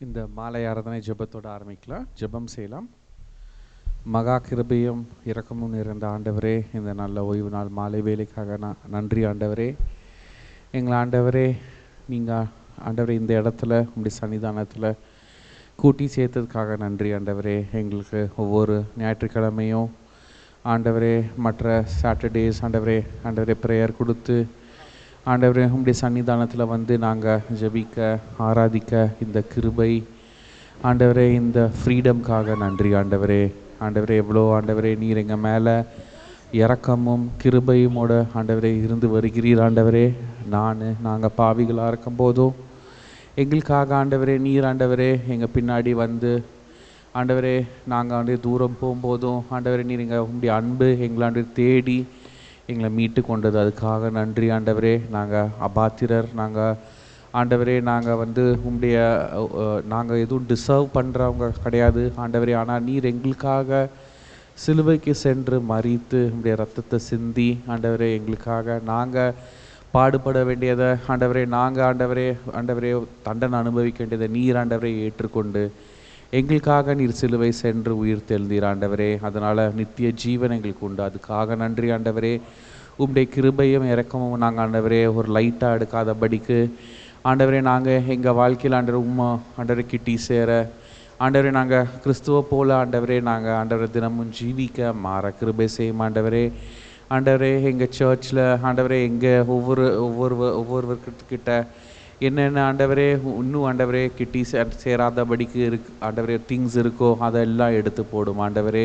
இந்த மாலை ஆராதனை ஜெபத்தோடு ஆரம்பிக்கலாம். ஜெபம் செய்யலாம். மகா கிருபையும் இரக்கமும் நிறைந்த ஆண்டவரே, இந்த நல்ல ஓய்வு நாள் மாலை வேலைக்காக நன்றி ஆண்டவரே. எங்கள் ஆண்டவரே, நீங்கள் ஆண்டவரே இந்த இடத்துல உங்களுடைய சன்னிதானத்தில் கூட்டி சேர்த்ததுக்காக நன்றி ஆண்டவரே. எங்களுக்கு ஒவ்வொரு ஞாயிற்றுக்கிழமையும் ஆண்டவரே, மற்ற சாட்டர்டேஸ் ஆண்டவரே ப்ரேயர் கொடுத்து ஆண்டவரே உங்களுடைய சன்னிதானத்தில் வந்து நாங்கள் ஜெபிக்க ஆராதிக்க இந்த கிருபை ஆண்டவரே, இந்த ஃப்ரீடம்காக நன்றி ஆண்டவரே. ஆண்டவரே எவ்வளோ ஆண்டவரே நீர் எங்கள் மேலே இரக்கமும் கிருபையுமோட ஆண்டவரே இருந்து வருகிறீர் ஆண்டவரே. நாங்கள் பாவிகளாக இருக்கும் போதும் எங்களுக்காக ஆண்டவரே நீர் ஆண்டவரே எங்கள் பின்னாடி வந்து ஆண்டவரே நாங்கள் ஆண்டே தூரம் போகும்போதும் ஆண்டவரே நீர் எங்கள் உங்களுடைய அன்பு எங்களாண்டு தேடி எங்களை மீட்டு கொண்டது, அதுக்காக நன்றி ஆண்டவரே. நாங்கள் அபாத்திரர், நாங்கள் ஆண்டவரே நாங்கள் வந்து உங்களுடைய நாங்கள் எதுவும் டிசர்வ் பண்ணுறவங்க கிடையாது ஆண்டவரே. ஆனால் நீர் எங்களுக்காக சிலுவைக்கு சென்று மரித்து உங்களுடைய ரத்தத்தை சிந்தி ஆண்டவரே எங்களுக்காக நாங்கள் பாடுபட வேண்டியதை ஆண்டவரே நாங்கள் ஆண்டவரே தண்டனை அனுபவிக்க வேண்டியதை நீர் ஆண்டவரை ஏற்றுக்கொண்டு எங்களுக்காக நீர் சிலுவை சென்று உயிர் தெழுந்தீர் ஆண்டவரே. அதனால் நித்திய ஜீவன் எங்களுக்கு உண்டு, அதுக்காக நன்றி ஆண்டவரே. உங்களுடைய கிருபையும் இறக்கமும் நாங்கள் ஆண்டவரே ஒரு லைட்டாக எடுக்காதபடிக்கு ஆண்டவரே நாங்கள் எங்கள் வாழ்க்கையில் ஆண்டவரை கிட்டி சேர ஆண்டவரே நாங்கள் கிறிஸ்துவ போல ஆண்டவரே நாங்கள் ஆண்டவரை தினமும் ஜீவிக்க மாற கிருபை செய்யும் ஆண்டவரே. ஆண்டவரே எங்கள் சர்ச்சில் ஆண்டவரே எங்கள் ஒவ்வொருவர்கிட்ட என்னென்ன ஆண்டவரே இன்னும் ஆண்டவரே கிட்டி சேராதபடிக்கு ஆண்டவரே திங்ஸ் இருக்கோ அதெல்லாம் எடுத்து போடும் ஆண்டவரே.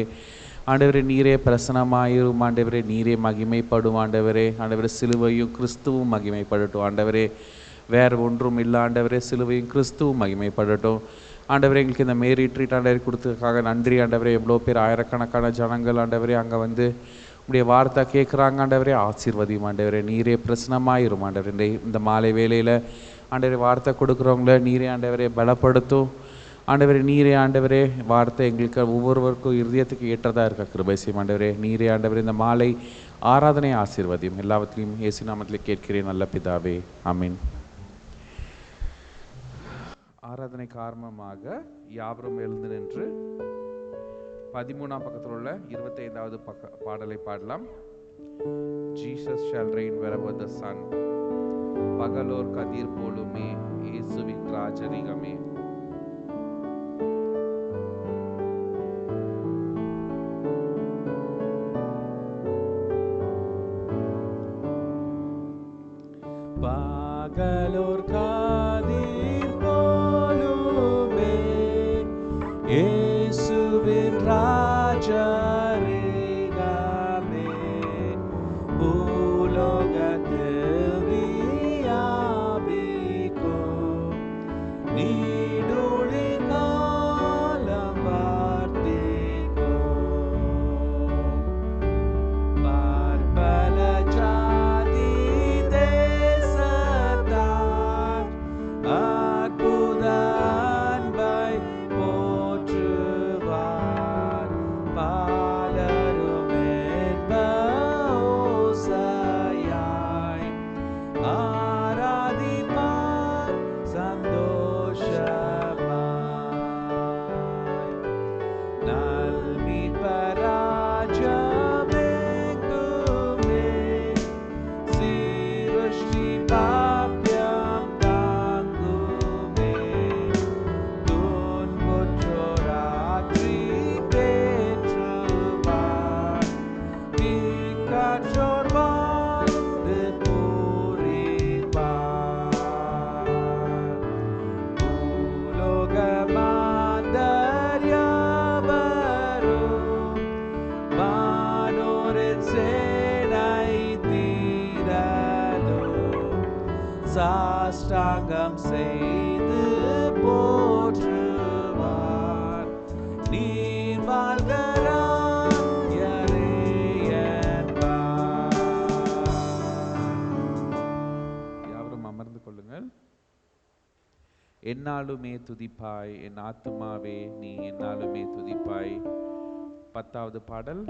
ஆண்டவரே நீரே பிரசனமாயிரும் ஆண்டவரே, நீரே மகிமைப்படும் ஆண்டவரே. ஆண்டவரே சிலுவையும் கிறிஸ்துவும் மகிமைப்படட்டும் ஆண்டவரே, வேறு ஒன்றும் இல்லை ஆண்டவரே. சிலுவையும் கிறிஸ்துவும் மகிமைப்படட்டும் ஆண்டவரே. எங்களுக்கு இந்த மேரி ட்ரீட் ஆண்டவரே கொடுத்ததுக்காக நன்றி ஆண்டவரே. எவ்வளோ பேர் ஆயிரக்கணக்கான ஜனங்கள் ஆண்டவரே அங்கே வந்து உடைய வார்த்தை கேட்குறாங்க ஆண்டவரே. ஆசீர்வதியும் ஆண்டவரே, நீரே பிரசனமாயிரும் ஆண்டவரே. இந்த மாலை வேளையில் ஆண்டவரே வார்த்தை கொடுக்குறவங்கள நீரே ஆண்டவரே பலப்படுத்தும் ஆண்டவரே. நீரே ஆண்டவரே வார்த்தை எங்களுக்கு ஒவ்வொருவருக்கும் இருதயத்துக்கு ஏற்றதாக இருக்க கிருபை செய்யும் ஆண்டவரே. நீரே ஆண்டவரே இந்த மாலை ஆராதனை ஆசீர்வதியும். எல்லாவற்றையும் இயேசு நாமத்தில் கேட்கிறேன் நல்ல பிதாவே, ஆமீன். ஆராதனை காரணமாக யாவரும் எழுந்து நின்று 13ஆம் பக்கத்தில் உள்ள 25வது பாடலை பாடலாம். Jesus shall reign wherever the sun. பகலோர் கதிர் போலுமே இயேசுவின் ராஜரிகமே. பகலோர் கதிர் போலுமே இயேசுவின் ராஜரிகமே. பூலோகத்தில் வியாபிக்கும் நீடுழி காலம் வார்த்திக்கும். பற்பல ஜாதி தேசத்தார் அற்புத அன்பை போற்றுவார். பலரும் என்ப ஓசையாய் ஆராதிப்பார் சந்தோஷமாய். நல்மீட்பர் ராஜ்யமெங்குமே சீருஷ்டி பாக்கியம் தாங்குமே. துன்புற்றோர் ஆற்றி தேற்றுவார். தீக்காற்றோர் வாழ்ந்து பூரிப்பார். பூலோக மாந்தர் யாவரும் வானோரின் சேனை தீரலும் சாஷ்டாங்கம் செய்து போற்றுவார். நீர் வாழ்க ராஜரே என்பார். யாவரும் அமர்ந்து கொள்ளுங்கள். என்னாலுமே துதிப்பாய் என் ஆத்துமாவே, நீ என்னாலுமே துதிப்பாய். 10வது பாடல்.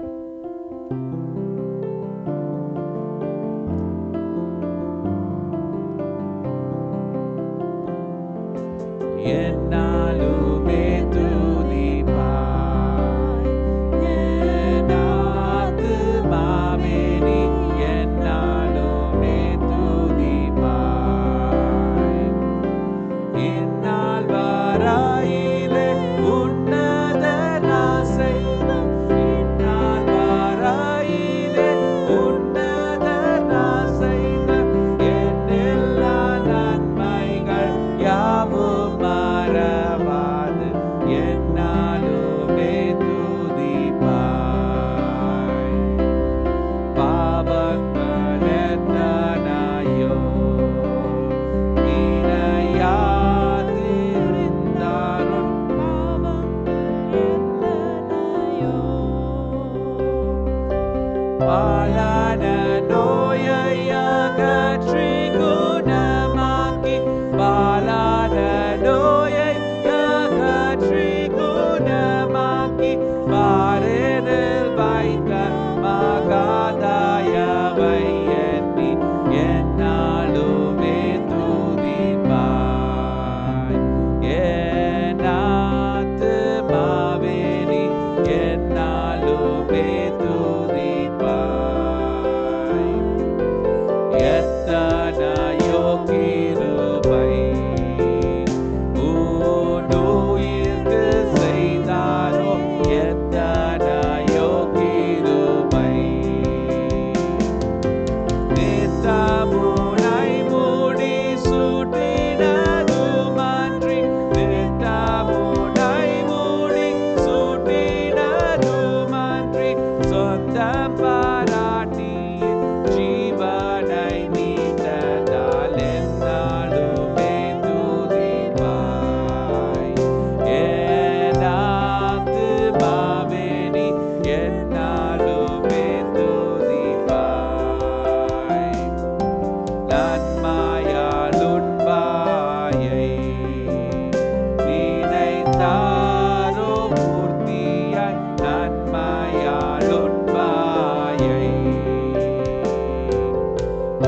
என்னாலும் என்னால் வாராயிலே உன்னத ராசைகள் என்னால் வாராயிலே உன்னத ராசைகள் என் எல்லா நன்மைகள் யாவும் மறவாது என்னாலுமே துதிப்பாய் பாவங்கள் எத்தனையோ நினையாதிருந்தாலும் பாலான நோயை அகற்றி குணமாக்கி பாலான நோயை அகற்றி குணமாக்கி பாரினில் வைத்த மகாதயவை எண்ணி என்னாலுமே துதிப்பாய் என் ஆத்துமாவே நீ என்னாலுமே துதிப்பாய் எத்தனையோ கிருபை உன்னுயிர்க்கு செய்தாரோ எத்தனையோ கிருபை நித்தமுனை மூடி சூட்டினதுமன்றி நித்தமுனை மூடி சூட்டினதுமன்றி சொந்தம் பாராட்டி ஜீவனை நீண்டதால் என்னாலுமே துதிப்பாய் என் ஆத்துமாவே நீ என்னாலுமே துதிப்பாய் நன்மையால் உன் வாயை நினைத்தாரோ பூர்த்தியாய் நன்மையால் உன் வாயை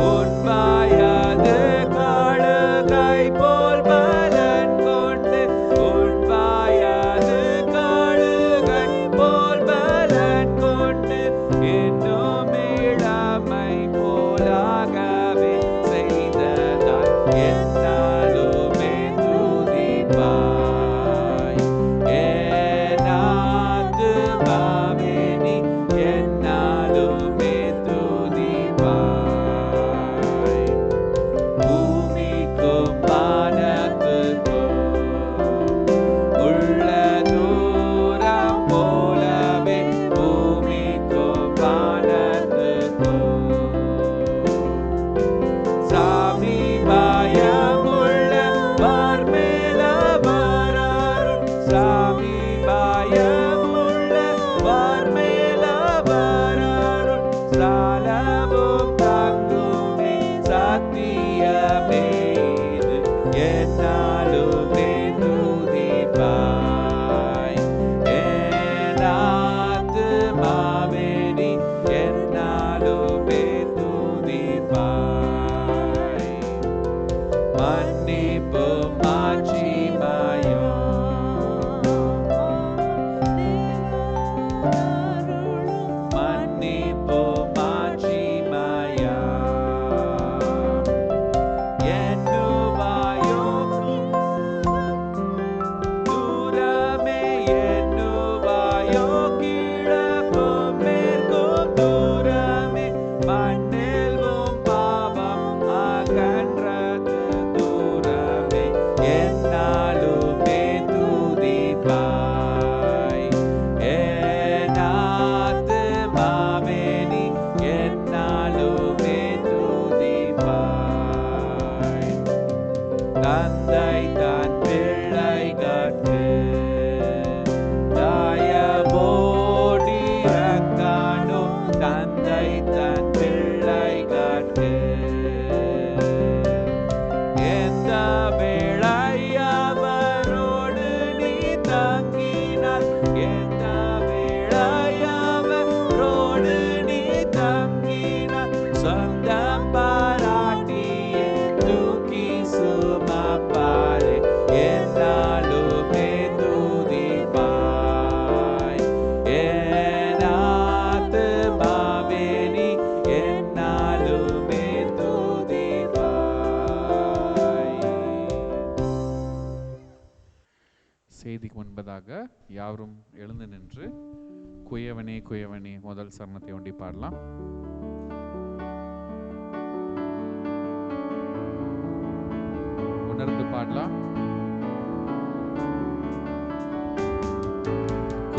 உன் வாயாது காடுகை போல் பலன் கொண்டு உன் வாயாது காடுகை போல் பலன் கொண்டு இன்னும் இளமை போலாகவே செய்ததால் என்னாலுமே துதிப்பாய் என் ஆத்துமாவே நீ என்னாலுமே துதிப்பாய் பூமிக்கும் வானத்துக்கும் உள்ள தூரம் போலவே பூமிக்கும் வானத்துக்கும் சாமி பயமுள்ள வார்மேல வராருள் சாமி பயமுள்ள வார்மேல வராருள் சாலவும் தங்குமே சத்தியமே இது என்னாலுமே துதிப்பாய் என் ஆத்துமாவே நீ என்னாலுமே துதிப்பாய் மன்னிப்பும் மாட்சிமையும் செய்திக்கு முன்பதாக யாவரும் எழுந்து நின்று குயவனே குயவனே முதல் சரணத்தை ஒண்டி பாடலாம். உணர்ந்து பாடலாம்.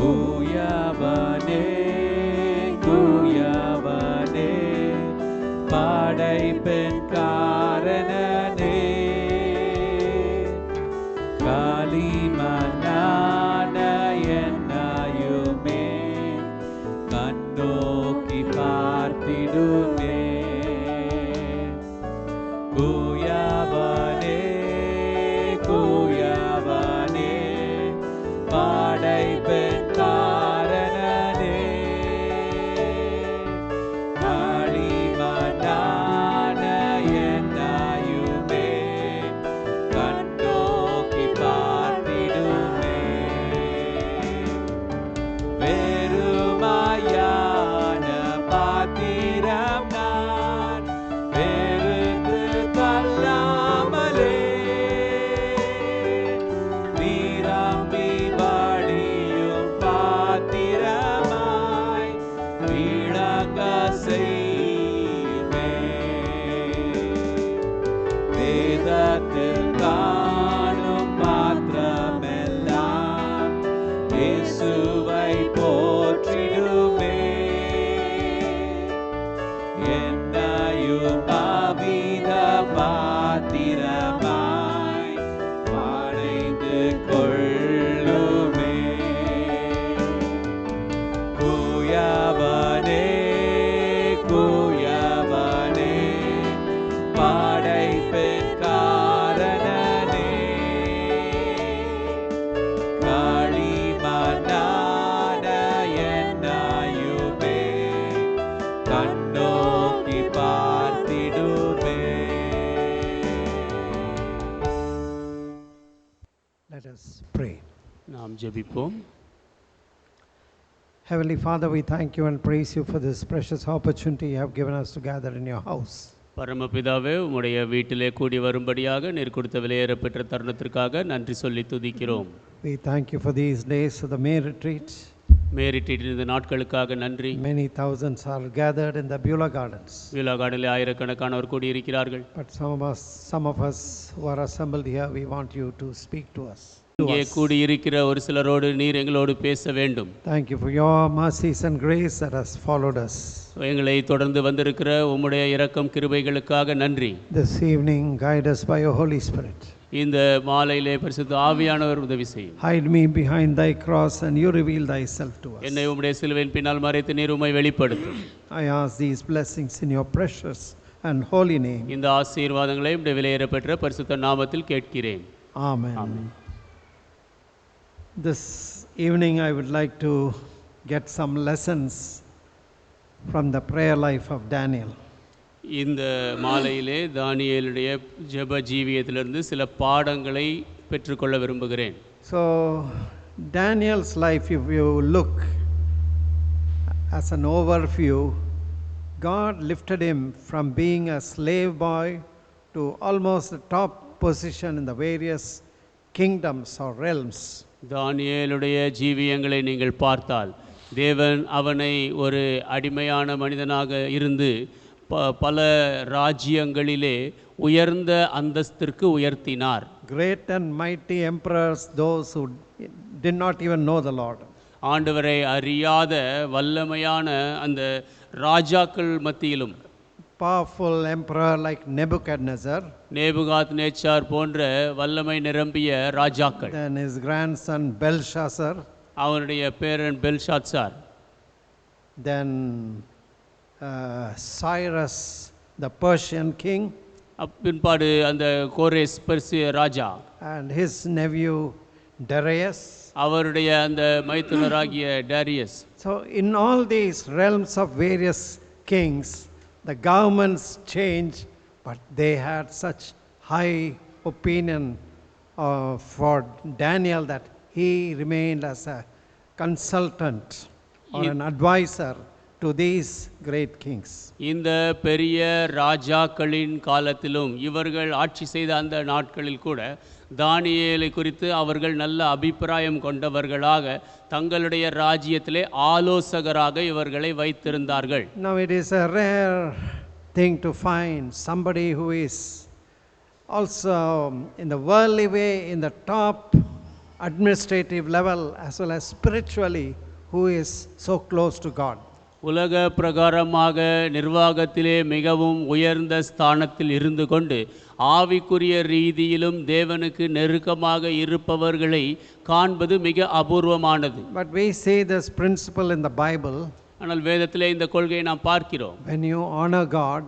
குயவனே குயவனே படைப்பின் காரணனே களிமண்ணான என்னையுமே கண்ணோக்கி பார்த்திடுமே. குயவனே குயவனே படைப்பின் காரணனே களிமண்ணான என்னையுமே கண்ணோக்கி பார்த்திடுமே. வெறுமையான பாத்திரம் நான் வெறுத்து தள்ளாமலே நிரம்பி வழியும் பாத்திரமாய் விளங்க செய்யுமே. வேதத்தில் காணும் மாத்திரமெல்லாம் இயேசுவை போற்றிடுமே. என்னையும் அவித பாத்திரமாய் படைந்து கொள்ளுமே. குயவனே குயவனே படைப்பின் காரணனே களிமண்ணான என்னையுமே கண்ணோக்கி பார்த்திடுமே. Let us pray. நாம் ஜெபிப்போம். Heavenly Father, we thank you and praise you for this precious opportunity you have given us to gather in your house. பரமபிதாவே, உம்முடைய வீட்டிலே கூடி வரும்படியாக நீர் கொடுத்த விலையேறப்பெற்ற தருணத்திற்காக நன்றி சொல்லி துதிக்கிறோம். We thank you for these days of the May retreat. மேரிட்டின் இந்த நாட்களுக்காக நன்றி. Many thousands are gathered in the Beulah Gardens. விழா காடலில் ஆயிரக்கணக்கானவர் கூடியிருக்கிறார்கள். But some of us who are assembled here, we want you to speak to us. இங்கே கூடியிருக்கிற ஒரு சிலரோடு நீர் எங்களோடு பேச வேண்டும். Thank you for your mercies and grace that has followed us. எங்களை தொடர்ந்து வந்திருக்கிற உம்முடைய இரக்கம் கிருபைகளுக்காக நன்றி. This evening, guide us by your Holy Spirit. இந்த மாலையிலே பரிசுத்த ஆவியானவர் உதவி செய்யும். Hide me behind thy cross and you reveal thyself to us. என்னை உம்முடைய சிலுவையின் பின்னால் மறைத்து நீர் உம்மை வெளிப்படுத்தும். I ask these blessings in your precious and holy name. இந்த ஆசீர்வாதங்களை உம்முடைய விலையேறப்பெற்ற பரிசுத்த நாமத்தில் கேட்கிறேன். Amen. Amen. This evening I would like to get some lessons from the prayer life of Daniel. இந்த மாலையிலே தானியேலுடைய ஜெப ஜீவியத்திலிருந்து சில பாடங்களை பெற்றுக்கொள்ள விரும்புகிறேன். So Daniel's life, if you look as an overview, God lifted him from being a slave boy to almost the top position in the various kingdoms or realms. தானியேலுடைய ஜீவியங்களை நீங்கள் பார்த்தால் தேவன் அவனை ஒரு அடிமையான மனிதனாக இருந்து பல ராஜ்யங்களிலே உயர்ந்த அந்தஸ்திற்கு உயர்த்தினார். Great and mighty emperors, those who did not even know the Lord. ஆண்டவரை அறியாத வல்லமையான அந்த ராஜாக்கள் மத்தியிலும் Powerful emperor like Nebuchadnezzar. Nebuchadnezzar போன்ற வல்லமை நிரம்பிய ராஜாக்கள். Then his grandson Belshazzar. அவனுடைய பேரன் Belshazzar. Then Cyrus, the Persian king. பின்பாடு அந்த கோரேஸ் பெர்சிய ராஜா. And his nephew Darius. அவருடைய அந்த மைத்துனராகிய Darius. So in all these realms of various kings, the governments changed, but they had such high opinion for Daniel that he remained as a consultant or an advisor to these great kings. இந்த பெரிய ராஜாக்களின் காலத்திலும் இவர்கள் ஆட்சி செய்த அந்த நாட்களில் கூட தானியேலை குறித்து அவர்கள் நல்ல அபிப்பிராயம் கொண்டவர்களாக தங்களுடைய ராஜ்யத்திலே ஆலோசகராக இவர்களை வைத்திருந்தார்கள். Now it is a rare thing to find somebody who is also in the worldly way in the top administrative level as well as spiritually who is so close to God. உலக பிரகாரமாக நிர்வாகத்திலே மிகவும் உயர்ந்த ஸ்தானத்தில் இருந்து கொண்டு ஆவிக்குரிய ரீதியிலும் தேவனுக்கு நெருக்கமாக இருப்பவர்களை காண்பது மிக அபூர்வமானது. But we see this principle in the Bible. ஆனால் வேதத்திலே இந்த கொள்கையை நாம் பார்க்கிறோம். When you honor God,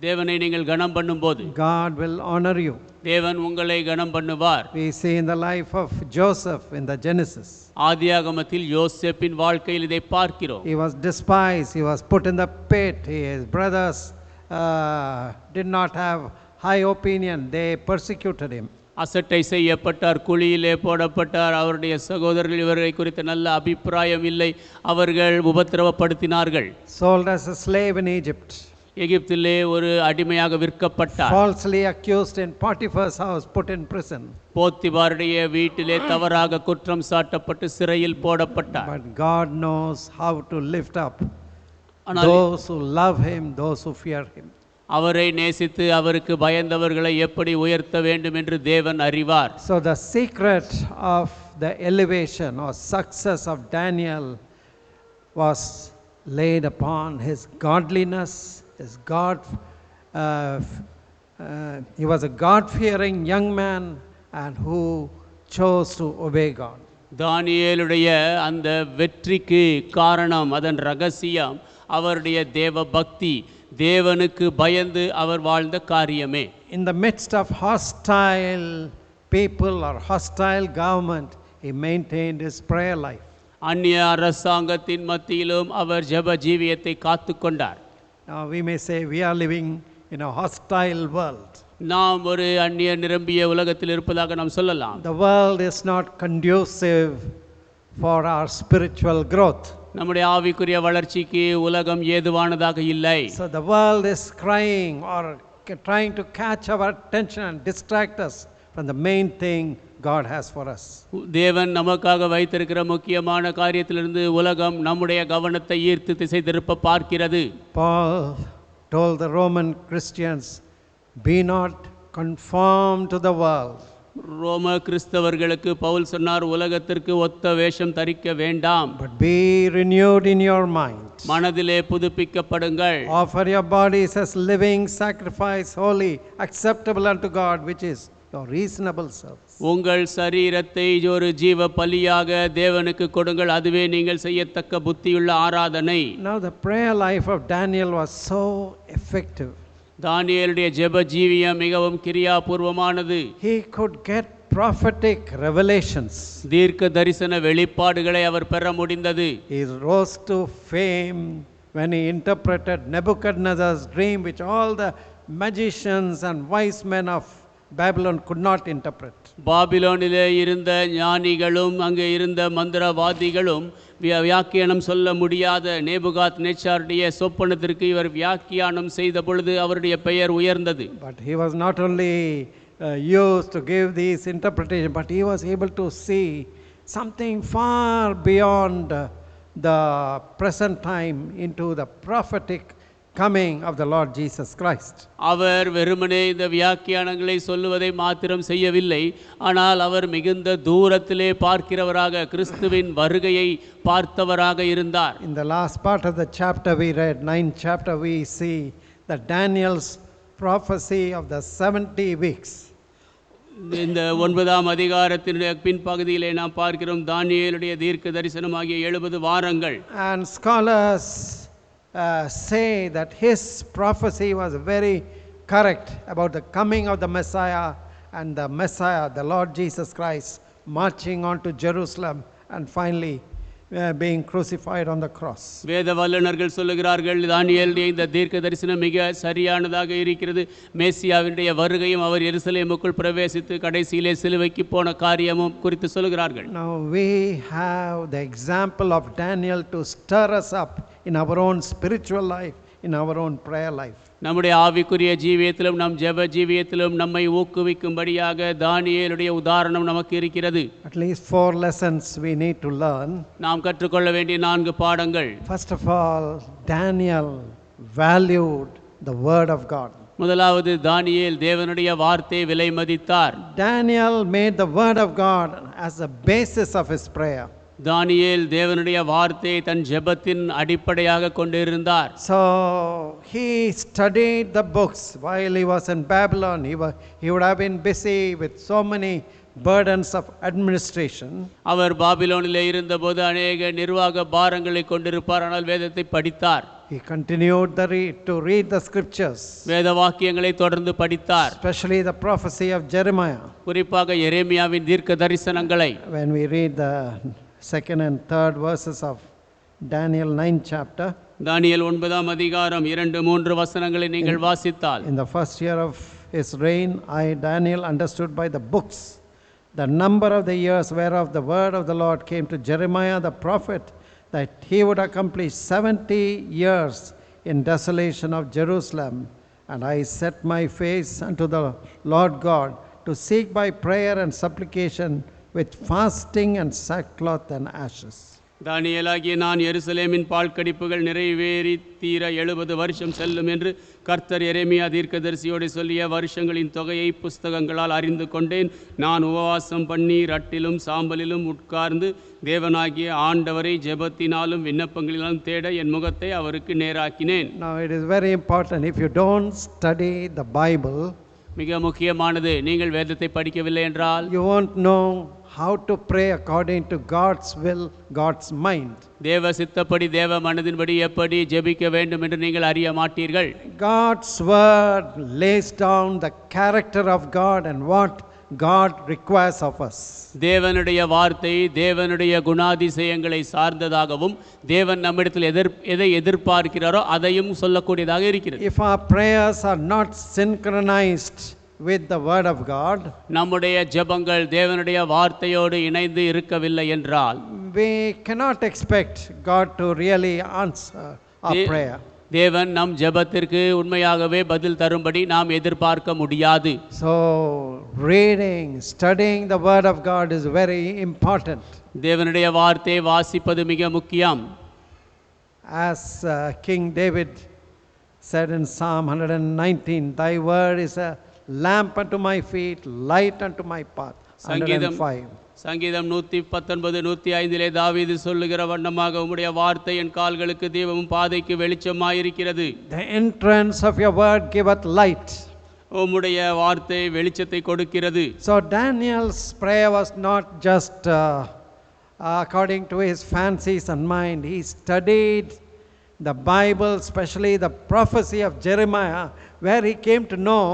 தேவனை நீங்கள் கனம் பண்ணும்போது God will honor you. தேவன் உங்களை கனம் பண்ணுவார். We see in the life of Joseph in the Genesis. ஆதியாகமத்தில் யோசேப்பின் வாழ்க்கையில் இதை பார்க்கிறோம். He was despised, he was put in the pit, his brothers did not have high opinion, they persecuted him. அசட்டை செய்யப்பட்டார், குழியிலே போடப்பட்டார். அவருடைய சகோதரர்கள் இவரை குறித்த நல்ல அபிப்பிராயம் இல்லை, அவர்கள் உபத்திரவப்படுத்தினார்கள். Sold as a slave in Egypt. எகிப்திலே ஒரு அடிமையாக விற்கப்பட்டார். Falsely accused in Potiphar's house, put in prison. போத்திபாருடைய வீட்டிலே தவறாக குற்றம் சாட்டப்பட்டு சிறையில் போடப்பட்டார். But God knows how to lift up ஆனால் those who love him, those who fear him. அவரை நேசித்து அவருக்கு பயந்தவர்களை எப்படி உயர்த்த வேண்டும் என்று தேவன் அறிவார். So the secret of the elevation or success of Daniel was laid upon his godliness, his God. He was a God-fearing young man and who chose to obey God. தானியேலுடைய அந்த வெற்றிக்கு காரணம், அதன் ரகசியம் அவருடைய தேவ பக்தி, தேவனுக்கு பயந்து அவர் வாழ்ந்த காரியமே. In the midst of hostile people or hostile government, he maintained his prayer life. அந்நிய அரசாங்கத்தின் மத்தியிலும் அவர் ஜெப ஜீவியத்தை காத்து கொண்டார். Now we may say we are living in a hostile world. நாம் ஒரு அந்நிய நிரம்பிய உலகத்தில் இருப்பதாக நாம் சொல்லலாம். The world is not conducive for our spiritual growth. நம்முடைய ஆவிக்குரிய வளர்ச்சிக்கு உலகம் ஏதுவானதாக இல்லை. So the world is crying or trying to catch our attention and distract us from the main thing God has for us. தேவன் நமக்காக வைத்திருக்கிற முக்கியமான காரியத்திலிருந்து உலகம் நம்முடைய கவனத்தை ஈர்த்து திசை திருப்ப பார்க்கிறது. Paul told the Roman Christians, be not conformed to the world. ரோம கிறிஸ்தவர்களுக்கு பவுல் சொன்னார், உலகத்திற்கு ஒத்த வேஷம் தரிக்க வேண்டாம், but be renewed in your mind. மனதிலே புதுப்பிக்கப்படுங்கள். Offer your bodies as living sacrifice, holy, acceptable unto God, which is your reasonable service. உங்கள் சரீரத்தை ஒரு ஜீவ பலியாக தேவனுக்கு கொடுங்கள், அதுவே நீங்கள் செய்யத்தக்க புத்தியுள்ள ஆராதனை. Now the prayer life of Daniel was so effective. தானியேலுடைய ஜெப ஜீவியம் மிகவும் கிரியாபூர்வமானது. He could get prophetic revelations. தீர்க்க தரிசன வெளிப்பாடுகளை அவர் பெற முடிந்தது. He rose to fame when he interpreted Nebuchadnezzar's dream, which all the magicians and wise men of Babylon could not interpret. பாபிலோனிலே இருந்த ஞானிகளும் அங்கே இருந்த மந்திரவாதிகளும் வியாக்கியானம் சொல்ல முடியாத நேபுகாத் நேச்சாருடைய சொப்பனத்திற்கு இவர் வியாக்கியானம் செய்த பொழுது அவருடைய பெயர் உயர்ந்தது. But he was not only used to give these interpretations, but he was able to see something far beyond the present time into the prophetic coming of the Lord Jesus Christ. அவர் வெறுமனே இந்த வியாக்கியானங்களை சொல்லுவதை மாத்திரம் செய்யவில்லை, ஆனால் அவர் மிகுந்த தூரத்திலே பார்க்கிறவராக கிறிஸ்துவின் வருகையை பார்த்தவராக இருந்தார். In the last part of the chapter we read, 9th chapter, we see that Daniel's prophecy of the 70 weeks. இந்த 9ஆம் அதிகாரத்தினுடைய பின்பகுதியிலே நாம் பார்க்கிறோம் தானியேலுடைய தீர்க்க தரிசனமாகிய 70 வாரங்கள். And scholars say that his prophecy was very correct about the coming of the Messiah and the Messiah, the Lord Jesus Christ, marching on to Jerusalem and finally being crucified on the cross. வேத வல்லுனர்கள் சொல்லுகிறார்கள் தானியேலுடைய இந்த தீர்க்க தரிசனம் மிக சரியானதாக இருக்கிறது. மேசியாவினுடைய வருகையும் அவர் எருசலேமுக்குள் பிரவேசித்து கடைசியிலே சிலுவைக்கு போன காரியமும் குறித்து சொல்லுகிறார்கள். Now we have the example of Daniel to stir us up in our own spiritual life, in our own prayer life. நம்முடைய ஆவிக்குரிய ஜீவியத்திலும் நம் ஜெப ஜீவியத்திலும் நம்மை ஊக்குவிக்கும்படியாக தானியேலுடைய உதாரணம் நமக்கு இருக்கிறது. At least 4 lessons we need to learn. நாம் கற்றுக்கொள்ள வேண்டிய 4 பாடங்கள். First of all, Daniel valued the word of God. முதலாவது தானியேல் தேவனுடைய வார்த்தையை விலை மதித்தார். Daniel made the word of God as the basis of his prayer. தானியேல் தேவனுடைய வார்த்தையை தன் ஜெபத்தின் அடிப்படையாக கொண்டிருந்தார். So he studied the books while he was in Babylon. He would have been busy with so many burdens of administration. அவர் பாபிலோனிலே இருந்தபோது அநேக நிர்வாக பாரங்களை கொண்டிருப்பார். ஆனால் வேதத்தை படித்தார். He continued to read the scriptures, வேத வாக்கியங்களை தொடர்ந்து படித்தார். especially the prophecy of Jeremiah. குறிப்பாக எரேமியாவின் தீர்க்க தரிசனங்களை. When we read the second and third verses of Daniel 9th chapter, தானியேல் 9ஆம் அதிகாரம் 2-3 வசனங்களை நீங்கள் வாசித்தால், in the first year of his reign, I Daniel understood by the books the number of the years whereof the word of the Lord came to Jeremiah the prophet, that he would accomplish 70 years in desolation of Jerusalem. And I set my face unto the Lord God to seek by prayer and supplication with fasting and sackcloth and ashes. தானியேலாகிய நான் எருசலேமின் பாழ்கடிப்புகள் நிறைவேறி தீர 70 வருஷம் செல்லும் என்று கர்த்தர் எரேமியா தீர்க்கதரிசியோடு சொல்லிய வருஷங்களின் தொகையை புஸ்தகங்களால் அறிந்து கொண்டேன். நான் உபவாசம் பண்ணி ரட்டிலும் சாம்பலிலும் உட்கார்ந்து தேவனாகிய ஆண்டவரை ஜெபத்தினாலும் விண்ணப்பங்களிலும் தேட என் முகத்தை அவருக்கு நேராக்கினேன். Now it is very important, if you don't study the Bible, மிக முக்கியமானது, நீங்கள் வேதத்தை படிக்கவில்லை என்றால் you won't know how to pray according to God's will, God's mind. தேவ சித்தப்படி தேவ மனதின்படி எப்படி ஜெபிக்க வேண்டும் என்று நீங்கள் அறிய மாட்டீர்கள். God's word lays down the character of God and what God requires of us. தேவனுடைய வார்த்தை தேவனுடைய குணாதிசயங்களை சார்ந்ததாகவும் தேவன் நம்மிடத்தில் எதை எதிர்பார்க்கிறாரோ அதையும் சொல்லக்கூடியதாக இருக்கிறது. If our prayers are not synchronized with the word of God, நம்முடைய ஜெபங்கள் தேவனுடைய வார்த்தையோடு இணைந்து இருக்கவில்லை என்றால் we cannot expect God to really answer our prayer. தேவன் நம் ஜெபத்திற்கு உண்மையாகவே பதில் தரும்படி நாம் எதிர்பார்க்க முடியாது. So reading, studying the word of God is very important. தேவனுடைய வார்த்தையை வாசிப்பது மிக முக்கியம். As King David said in Psalm 119, thy word is a lamp unto my feet, light unto my path. சங்கீதம் 119 105 தாவீது சொல்லுகிற வண்ணமாக உம்முடைய வார்த்தை என் கால்களுக்கு தீபமும் பாதைக்கு வெளிச்சமாயிருக்கிறது. The entrance of your word giveth light. உம்முடைய வார்த்தை வெளிச்சத்தை கொடுக்கிறது. So Daniel's prayer was not just according to his fancies and mind. He studied the Bible, especially the prophecy of Jeremiah, where he came to know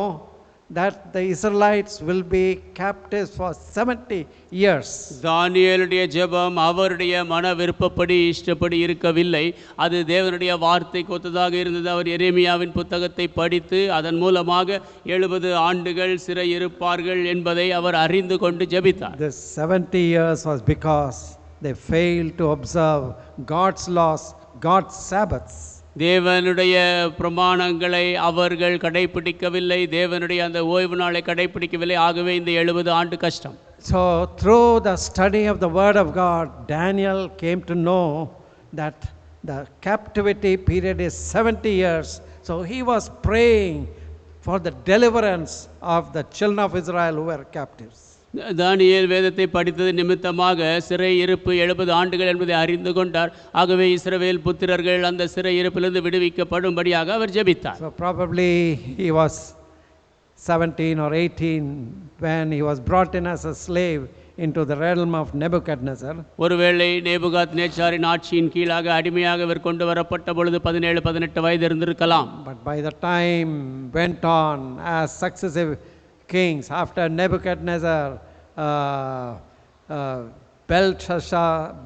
that the Israelites will be captives for 70 years. தானியேலுடைய ஜெபம் அவருடைய மன விருப்பப்படி இஷ்டப்படி இருக்கவில்லை. அது தேவனுடைய வார்த்தைக்கு ஒத்ததாக இருந்தது. அவர் எரேமியாவின் புத்தகத்தை படித்து அதன் மூலமாக 70 ஆண்டுகள் சிறை இருப்பார்கள் என்பதை அவர் அறிந்து கொண்டு ஜெபித்தார். This 70 years was because they failed to observe God's laws, God's Sabbaths. தேவனுடைய பிரமாணங்களை அவர்கள் கடைபிடிக்கவில்லை. தேவனுடைய அந்த ஓய்வு நாளை கடைபிடிக்கவில்லை. ஆகவே இந்த 70 ஆண்டு கஷ்டம். So through the study of the word of God, Daniel came to know that the captivity period is 70 years. So he was praying for the deliverance of the children of Israel who were captives. தானியேல் வேதத்தை படித்தது நிமித்தமாக சிறை இருப்பு 70 ஆண்டுகள் என்பதை அறிந்து கொண்டார். ஆகவே இஸ்ரவேல் புத்திரர்கள் அந்த சிறை இருப்பிலிருந்து விடுவிக்கப்படும்படியாக அவர் ஜெபித்தார். So probably he was 17 or 18 when he was brought in as a slave into the realm of Nebuchadnezzar. ஒருவேளை நேபுகாத்நேச்சாரின் ஆட்சியின் கீழாக அடிமையாக இவர் கொண்டு வரப்பட்ட பொழுது 17 18 வயது இருந்திருக்கலாம். But by the time went on as successive kings after Nebuchadnezzar,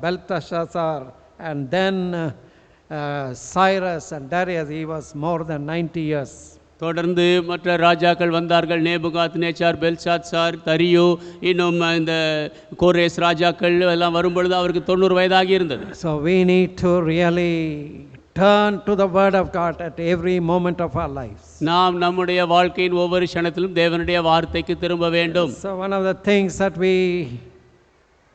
Belteshazzar, and then Cyrus and Darius, he was more than 90 years. தொடர்ந்து மற்ற ராஜாக்கள் வந்தார்கள். நேபுகாத்நேச்சார், பெல்ஷாத்சார், தரியு, இன்னும் இந்த கோரேஸ் ராஜாக்கள் எல்லாம் வரும்பொழுது அவருக்கு 90 வயதாகி இருந்தது. So we need to really turn to the Word of God at every moment of our lives. நாம் நம்முடைய வாழ்க்கையின் ஒவ்வொரு க்ஷணத்திலும் தேவனுடைய வார்த்தைக்கு திரும்ப வேண்டும். So one of the things that we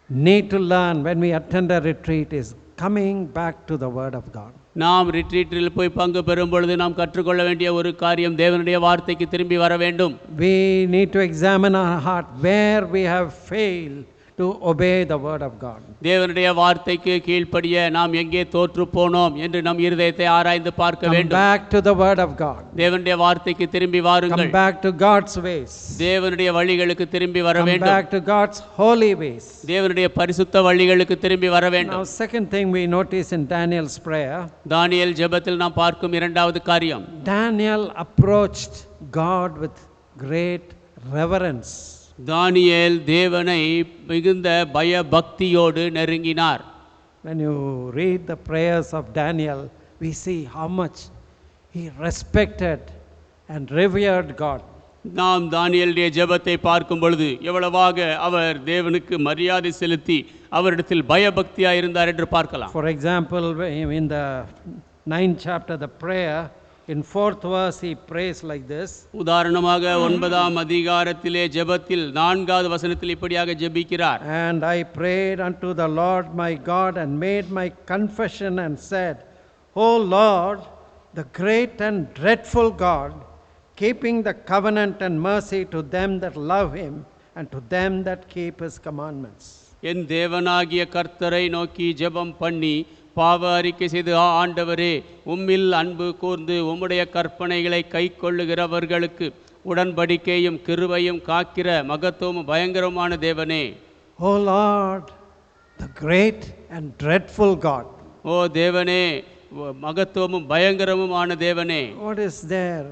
need to learn when we attend a retreat is coming back to the Word of God. நாம் ரிட்ரீட்டில் போய் பங்கு பெறும் பொழுது நாம் கற்றுக்கொள்ள வேண்டிய ஒரு காரியம் தேவனுடைய வார்த்தைக்கு திரும்பி வர வேண்டும். We need to examine our heart where we have failed to obey the word of God. தேவனுடைய வார்த்தைக்கு கீழ்ப்படிய நாம் எங்கே தோற்று போனோம் என்று நம் இருதயத்தை ஆராய்ந்து பார்க்க Come வேண்டும். back to the word of God. தேவனுடைய வார்த்தைக்கு திரும்பி வாருங்கள். Come back to God's ways. தேவனுடைய வழிகளுக்கு திரும்பி வர Come வேண்டும். back to God's holy ways. தேவனுடைய பரிசுத்த வழிகளுக்கு திரும்பி வர Now, வேண்டும். second thing we notice in Daniel's prayer, தானியேல் ஜெபத்தில் நாம் பார்க்கும் இரண்டாவது காரியம், Daniel approached God with great reverence. தானியேல் தேவனை மிகுந்த பயபக்தியோடு நெருங்கினார். When you read the prayers of Daniel, we see how much he respected and revered God. நாம் தானியேலுடைய ஜெபத்தை பார்க்கும் பொழுது எவ்வளவாக அவர் தேவனுக்கு மரியாதை செலுத்தி அவரிடத்தில் பயபக்தியாக இருந்தார் என்று பார்க்கலாம். For example, in the 9th chapter, the prayer, in 4th verse, he prays like this. உதாரணமாக 9ஆம் அதிகாரத்திலே ஜெபத்தில் 4வது வசனத்தில் இப்படியாக ஜெபிக்கிறார். And I prayed unto the Lord my God and made my confession and said, O Lord, the great and dreadful God, keeping the covenant and mercy to them that love him and to them that keep his commandments. என் தேவனாகிய கர்த்தரை நோக்கி ஜெபம் பண்ணி பாவ அறிக்கை செய்து, ஆண்டவரே, உம்மில் அன்பு கூர்ந்து உம்முடைய கற்பனைகளை கை கொள்ளுகிறவர்களுக்கு உடன்படிக்கையும் கிருபையும் காக்கிற மகத்துவமும் பயங்கரமான தேவனே. O Lord, the great and dreadful God. ஓ தேவனே, மகத்துவமும் பயங்கரமுமான தேவனே. What is there?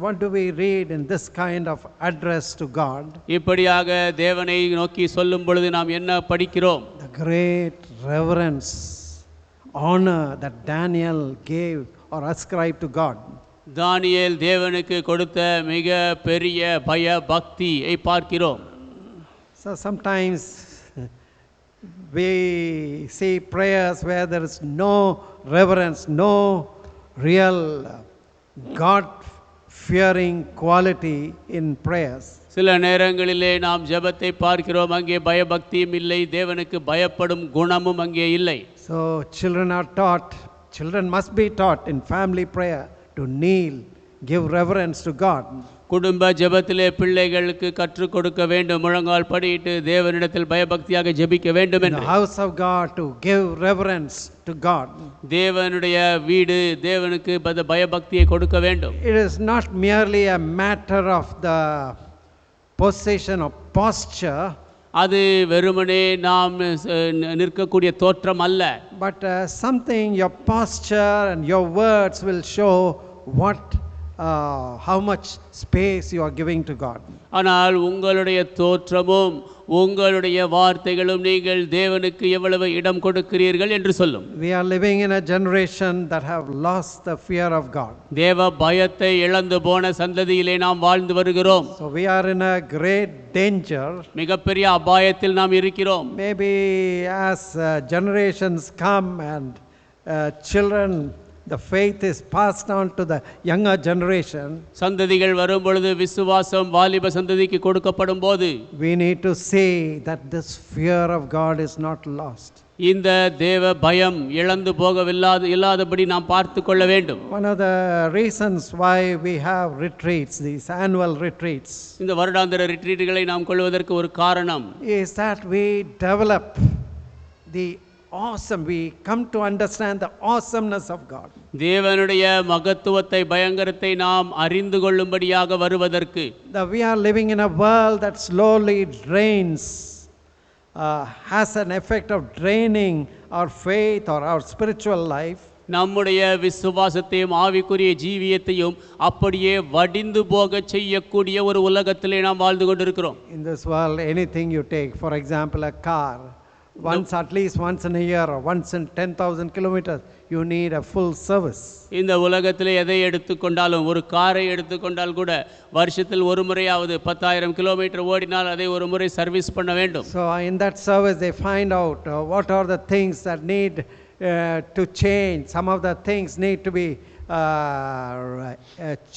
What do we read in this kind of address to God? இப்படியாக தேவனை நோக்கி சொல்லும் பொழுது நாம் என்ன படிக்கிறோம்? The great reverence, honor that Daniel gave or ascribed to God. தானியேல் தேவனுக்கு கொடுத்த மிக பெரிய பயபக்தியை பார்க்கிறோம். So sometimes we see prayers where there is no reverence, no real God-fearing quality in prayers. சில நேரங்களிலே நாம் ஜெபத்தை பார்க்கிறோம், அங்கே பயபக்தியும் இல்லை, தேவனுக்கு பயப்படும் குணமும் அங்கே இல்லை. So children must be taught in family prayer to kneel, give reverence to God. குடும்ப ஜெபத்திலே பிள்ளைகளுக்கு கற்றுக் கொடுக்க வேண்டும், முழங்கால் படியிட்டு தேவனிடத்தில் பயபக்தியாக ஜெபிக்க வேண்டும் In the என்று. house of God to give reverence to God. தேவனுடைய வீடு தேவனுக்கு பயபக்தியை கொடுக்க வேண்டும். It is not merely a matter of the position or posture, அது வெறுமனே நாம் நிற்கக்கூடிய தோற்றம் அல்ல. but something, your posture and your words will show how much space you are giving to God. ஆனால் உங்களுடைய தோற்றமும் உங்களுடைய வார்த்தைகளும் நீங்கள் தேவனுக்கு எவ்வளவு இடம் கொடுக்கிறீர்கள் என்று சொல்லும். We are living in a generation that have lost the fear of God. தேவ பயத்தை இழந்து போன சந்ததியிலே நாம் வாழ்ந்து வருகிறோம். So we are in a great danger. மிகப்பெரிய அபாயத்தில் நாம் இருக்கிறோம். Maybe as generations come and children, the faith is passed on to the younger generation. சந்ததிகள் வரும் பொழுது விசுவாசம் வாலிப சந்ததிக்கு கொடுக்கப்படும் போது We need to see that this fear of God is not lost. இந்த தேவ பயம் இழந்து இல்லாதபடி நாம் பார்த்து கொள்ள வேண்டும். One of the reasons why we have retreats, these annual retreats, இந்த வருடாந்திர ரிட்ரீட்டுகளை நாம் கொள்வதற்கு ஒரு காரணம் is that we develop we come to understand the awesomeness of God. தேவனுடைய மகத்துவத்தை பயங்கரத்தை நாம் அறிந்து கொள்ளும்படியாக வருவதற்கு. We are living in a world that slowly drains, has an effect of draining our faith or our spiritual life. நம்முடைய விசுவாசத்தையும் ஆவிக்குரிய ஜீவியத்தையும் அப்படியே வடிந்து போக செய்யக்கூடிய ஒரு உலகத்திலே நாம் வாழ்ந்து கொண்டிருக்கிறோம். In this world, anything you take, for example, a car, at least once in a year or once in 10,000 kilometers, you need a full service. இந்த உலகத்திலே எதை எடுத்துக்கொண்டாலும், ஒரு காரை எடுத்துக்கொண்டால் கூட வருஷத்தில் ஒரு முறையாவது 10,000 கிலோமீட்டர் ஓடினால் அதை ஒரு முறை சர்வீஸ் பண்ண வேண்டும். So in that service they find out what are the things that need to change. Some of the things need to be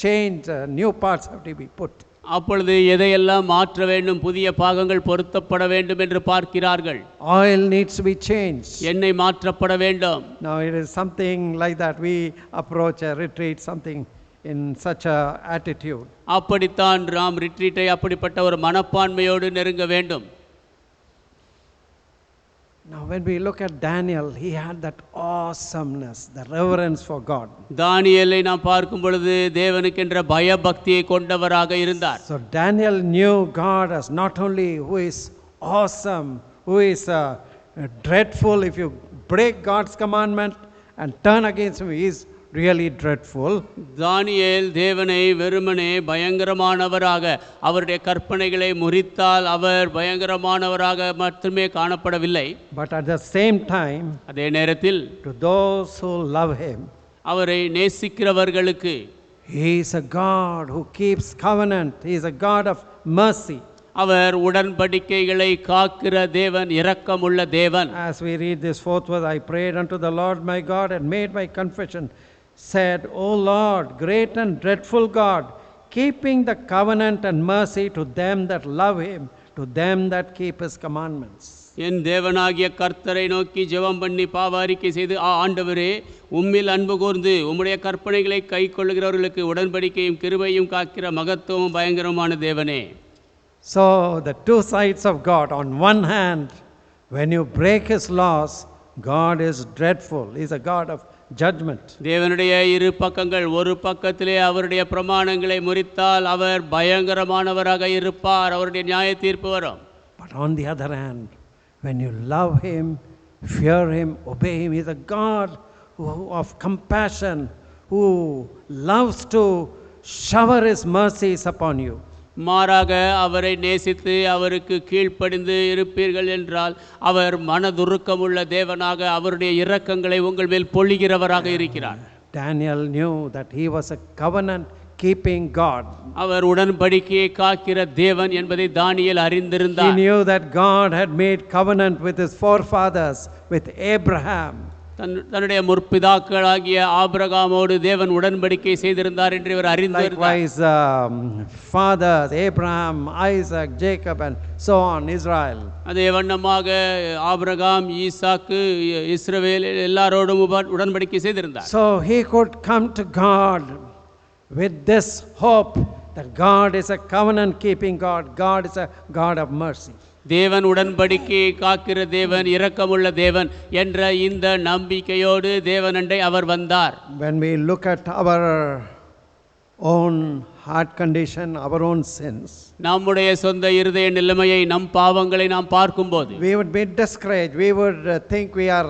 changed. New parts have to be put. அப்பொழுது எதையெல்லாம் மாற்ற வேண்டும், புதிய பாகங்கள் பொருத்தப்பட வேண்டும் என்று பார்க்கிறார்கள். Oil needs to be changed. எண்ணெய் மாற்றப்பட வேண்டும். Now it is something like that. We approach a retreat something in such a attitude. அப்படித்தான் நாம் ரிட்ரீட்டை அப்படிப்பட்ட ஒரு மனப்பான்மையோடு நெருங்க வேண்டும். Now when we look at Daniel, he had that awesomeness, the reverence for God. தானியேலை நாம் பார்க்கும் பொழுது தேவனுக்கென்ற பயபக்தியை கொண்டவராக இருந்தார். So Daniel knew God as not only who is awesome, who is dreadful. If you break God's commandment and turn against him, he is really dreadful. தானியேல் தேவனை வெறுமனே பயங்கரமானவராக, அவருடைய கற்பனைகளை முறித்தால் அவர் பயங்கரமானவராக மட்டுமே காணப்படவில்லை. But at the same time, அதே நேரத்தில் to those who love him, அவரை நேசிக்கிறவர்களுக்கு, he is a God who keeps covenant. He is a God of mercy. அவர் உடன்படிக்கைகளை காக்கிற தேவன், இரக்கமுள்ள தேவன். As we read this fourth verse, I prayed unto the Lord my God and made my confession, said, O Lord, great and dreadful God, keeping the covenant and mercy to them that love him, to them that keep his commandments. என் தேவனாகிய கர்த்தரை நோக்கி ஜெபம் பண்ணி பாவ அறிக்கை செய்து, ஆண்டவரே, உம்மில் அன்பு கூர்ந்து உம்முடைய கற்பனைகளை கை கொள்ளுகிறவர்களுக்கு உடன்படிக்கையும் கிருபையும் காக்கிற மகத்துவமும் பயங்கரமான தேவனே. So the two sides of God. On one hand, when you break his laws, God is dreadful. He is a God of judgment. தேவனுடைய இரு பக்கங்கள். ஒரு பக்கத்திலே அவருடைய பிரமாணங்களை முறித்தால் அவர் பயங்கரமானவராக இருப்பார், அவருடைய நியாய தீர்ப்பு வரும். But on the other hand, when you love him, fear him, obey him, he is a God of compassion, who loves to shower his mercies upon you. மாறாக அவரை நேசித்து அவருக்கு கீழ்ப்படிந்து இருப்பீர்கள் என்றால் அவர் மனதுருக்கமுள்ள தேவனாக அவருடைய இரக்கங்களை உங்கள் மேல் பொழிகிறவராக இருக்கிறார். Daniel knew that he was a covenant keeping God. அவர் உடன்படிக்கையை காக்கிற தேவன் என்பதை தானியேல் அறிந்திருந்தார். He knew that God had made covenant with his forefathers, with Abraham. தன்னுடைய முற்பிதாக்களாகிய ஆபிரகாமோடு தேவன் உடன்படிக்கை செய்திருந்தார் என்று இவர் அறிந்திருந்தார். Likewise, fathers Abraham, Isaac, Jacob, and so on, Israel. அதே வண்ணமாக ஆபிரகாம், ஈசாக்கு, இஸ்ரவேல் எல்லாரோடும் உடன்படிக்கை செய்திருந்தார். So he could come to God with this hope that God is a covenant keeping God. God is a God of mercy. தேவன் உடன்படிக்கையை காக்கிற தேவன், இரக்கமுள்ள தேவன் என்ற இந்த நம்பிக்கையோடு தேவனண்டை அவர் வந்தார். When we look at our own heart condition, our own sins, நம்முடைய சொந்த இருதய நிலைமையை, நம் பாவங்களை நாம் பார்க்கும்போது we would be discouraged. We would think we are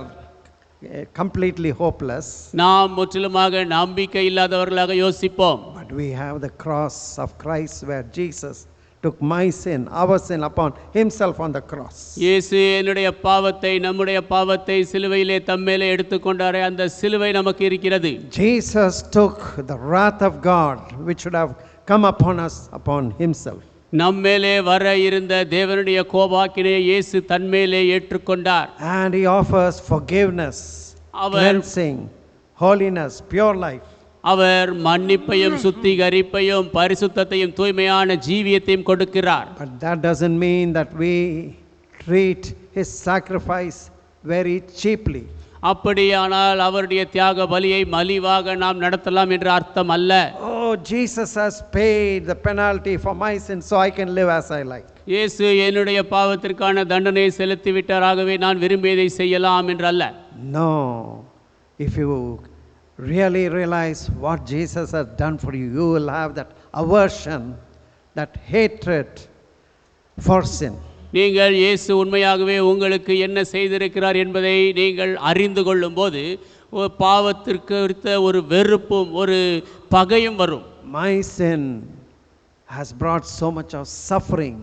completely hopeless. நாம் முற்றிலுமாக நம்பிக்கை இல்லாதவர்களாக யோசிப்போம். But we have the cross of Christ, where Jesus took my sin, our sin, upon himself on the cross. இயேசு என்னுடைய பாவத்தை, நம்முடைய பாவத்தை சிலுவையிலே தம்மேலே எடுத்துக்கொண்டாரே, அந்த சிலுவை நமக்கு இருக்கிறது. Jesus took the wrath of God which should have come upon us upon himself. நம்மேலே வர இருந்த தேவனுடைய கோபாக்கினையை இயேசு தன்மேலே ஏற்றுக்கொண்டார். And he offers forgiveness, cleansing, holiness, pure life. அவர் மன்னிப்பையும் சுத்திகரிப்பையும் பரிசுத்தத்தையும் தூய்மையான ஜீவியத்தையும் கொடுக்கிறார். But that doesn't mean that we treat his sacrifice very cheaply. அப்படியானால் அவருடைய தியாக பலியை மலிவாக நாம் நடத்தலாம் என்ற அர்த்தம் அல்ல. Oh, Jesus has paid the penalty for my sin, so I can live as I like. இயேசு என்னுடைய பாவத்திற்கான தண்டனையை செலுத்தி விட்டாராகவே நான் விரும்பியதை செய்யலாம் என்று அல்ல. No. If you really realize what Jesus has done for you, you will have that aversion, that hatred for sin. நீங்கள் இயேசு உண்மையாகவே உங்களுக்கு என்ன செய்திருக்கிறார் என்பதை நீங்கள் அறிந்து கொள்ளும்போது பாவத்திற்கு ஒரு வெறுப்பும் ஒரு பகையும் வரும். My sin has brought so much of suffering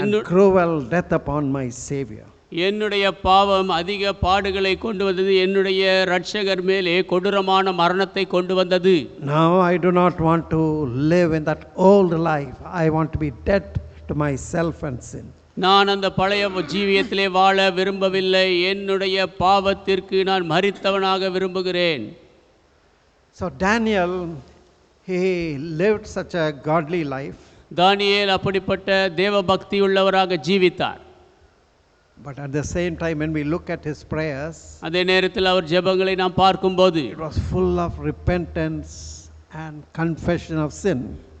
and cruel death upon my Savior. என்னுடைய பாவம் அதிக பாடுகளை கொண்டு வந்தது, என்னுடைய இரட்சகர் மேலே கொடூரமான மரணத்தை கொண்டு வந்தது. Now I do not want to live in that old life. I want to be dead to myself and sin. நான் அந்த பழைய ஜீவியத்திலே வாழ விரும்பவில்லை, என்னுடைய பாவத்திற்கு நான் மரித்தவனாக விரும்புகிறேன். So Daniel, he lived such a godly life. தானியேல் அப்படிப்பட்ட தேவ பக்தி உள்ளவராக ஜீவித்தார். But at the same time, when we look at his prayers, அதே நேரத்தில் அவர் ஜெபங்களை நாம் பார்க்கும்போது it was full of repentance and confession of sin.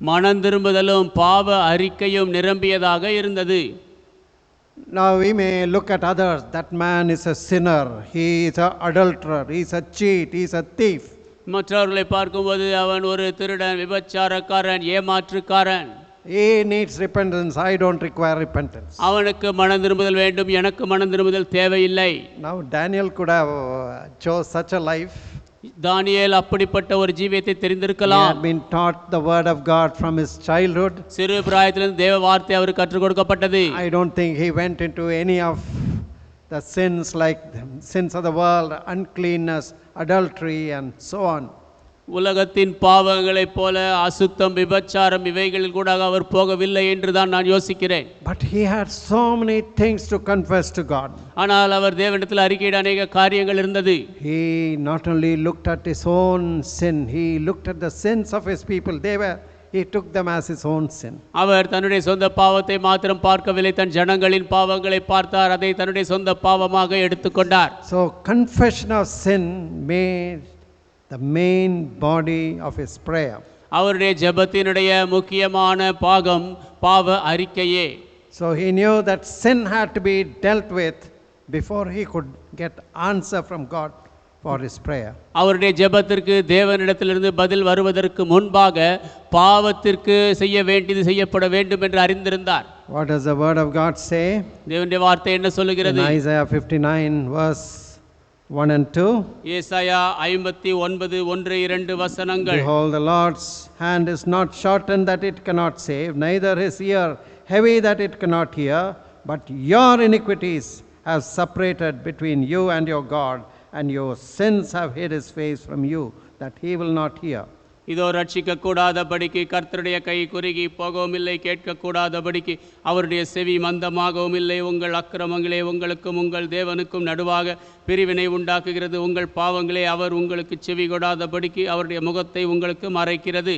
மனம் திரும்புதலும் பாவ அறிக்கையும் நிரம்பியதாக இருந்தது. Now we may look at others, that man is a sinner, he is an adulterer, he is a cheat, he is a thief. மற்றவர்களை பார்க்கும்போது அவன் ஒரு திருடன், விபச்சாரக்காரன், ஏமாற்றுக்காரன். He needs repentance, I don't require repentance. அவனுக்கு மனம் திரும்புதல் வேண்டும், எனக்கு மனம் திரும்புதல் தேவையில்லை. Now Daniel could have chose such a life. தானியேல் அப்படிப்பட்ட ஒரு ஜீவியத்தை He தெரிந்திருக்கலாம். had been taught the word of God from his childhood. சிறு பிராயத்திலிருந்து தேவ வார்த்தை அவருக்கு கற்றுக் கொடுக்கப்பட்டது. I don't think he went into any of the sins like the sins of the world, uncleanness, adultery and so on. உலகத்தின் பாவங்களைப் போல அசுத்தம், விபச்சாரம் இவைகளில் கூட அவர் போகவில்லை என்று தான் நான் யோசிக்கிறேன். But he had so many things to confess to God. ஆனால் அவர் தேவனிடத்தில் அறிக்கையிட அநேக காரியங்கள் இருந்தது. He not only looked at his own sin, he looked at the sins of his people. He took them as his own sin. அவர் தன்னுடைய சொந்த பாவத்தை மாத்திரம் பார்க்கவில்லை, தன் ஜனங்களின் பாவங்களை பார்த்தார், அதை தன்னுடைய சொந்த பாவமாக எடுத்துக்கொண்டார். So confession of sin made the main body of his prayer. அவருடைய ஜெபத்தினுடைய முக்கியமான பாகம் பாவ அறிக்கையே. So he knew that sin had to be dealt with before he could get answer from God for his prayer. அவருடைய ஜெபத்திற்கு தேவனிடத்திலிருந்து பதில் வருவதற்கு முன்பாக பாவத்திற்கு செய்ய வேண்டியது செய்யப்பட வேண்டும் என்று அறிந்திருந்தார். What does the word of God say? தேவனுடைய வார்த்தை என்ன சொல்லுகிறது? In Isaiah 59 verse 1 and 2. ஏசாயா 59 1-2 வசனங்கள். Behold, the Lord's hand is not shortened that it cannot save, neither his ear heavy that it cannot hear, but your iniquities have separated between you and your God, and your sins have hid his face from you, that he will not hear. இதோ ரட்சிக்க கூடாதபடிக்கு கர்த்தருடைய கை குறுகி போகவும் இல்லை, கேட்கக்கூடாதபடிக்கு அவருடைய செவி மந்தமாகவும் இல்லை. உங்கள் அக்கிரமங்களே உங்களுக்கும் உங்கள் தேவனுக்கும் நடுவாக பிரிவினை உண்டாக்குகிறது. உங்கள் பாவங்களே அவர் உங்களுக்கு செவி கொடாதபடிக்கு அவருடைய முகத்தை உங்களுக்கு மறைக்கிறது.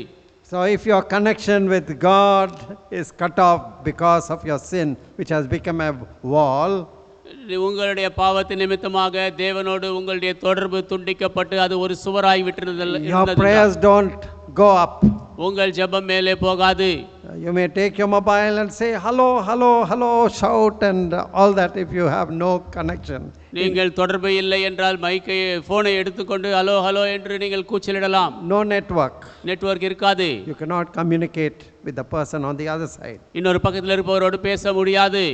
So if your connection with God is cut off because of your sin, which has become a wall, உங்களுடைய பாவத்தின் நிமித்தமாக தேவனோடு உங்களுடைய தொடர்பு துண்டிக்கப்பட்டு அது ஒரு சுவராய் விட்டிருந்தது. your prayers don't go up. உங்கள் ஜெபம் மேலே போகாது. You may take your mobile and say hello, hello, hello, shout and all that if you have no connection. நீங்கள் தொடர்பு இல்லை என்றால் மைக்கை போனை எடுத்துக்கொண்டு ஹலோ ஹலோ என்று நீங்கள் கூச்சலிடலாம். No network. நெட்வொர்க் இருக்காது. You cannot communicate with the person on the other side. இன்னொரு பக்கத்தில் இருப்பவரோடு பேச முடியாது.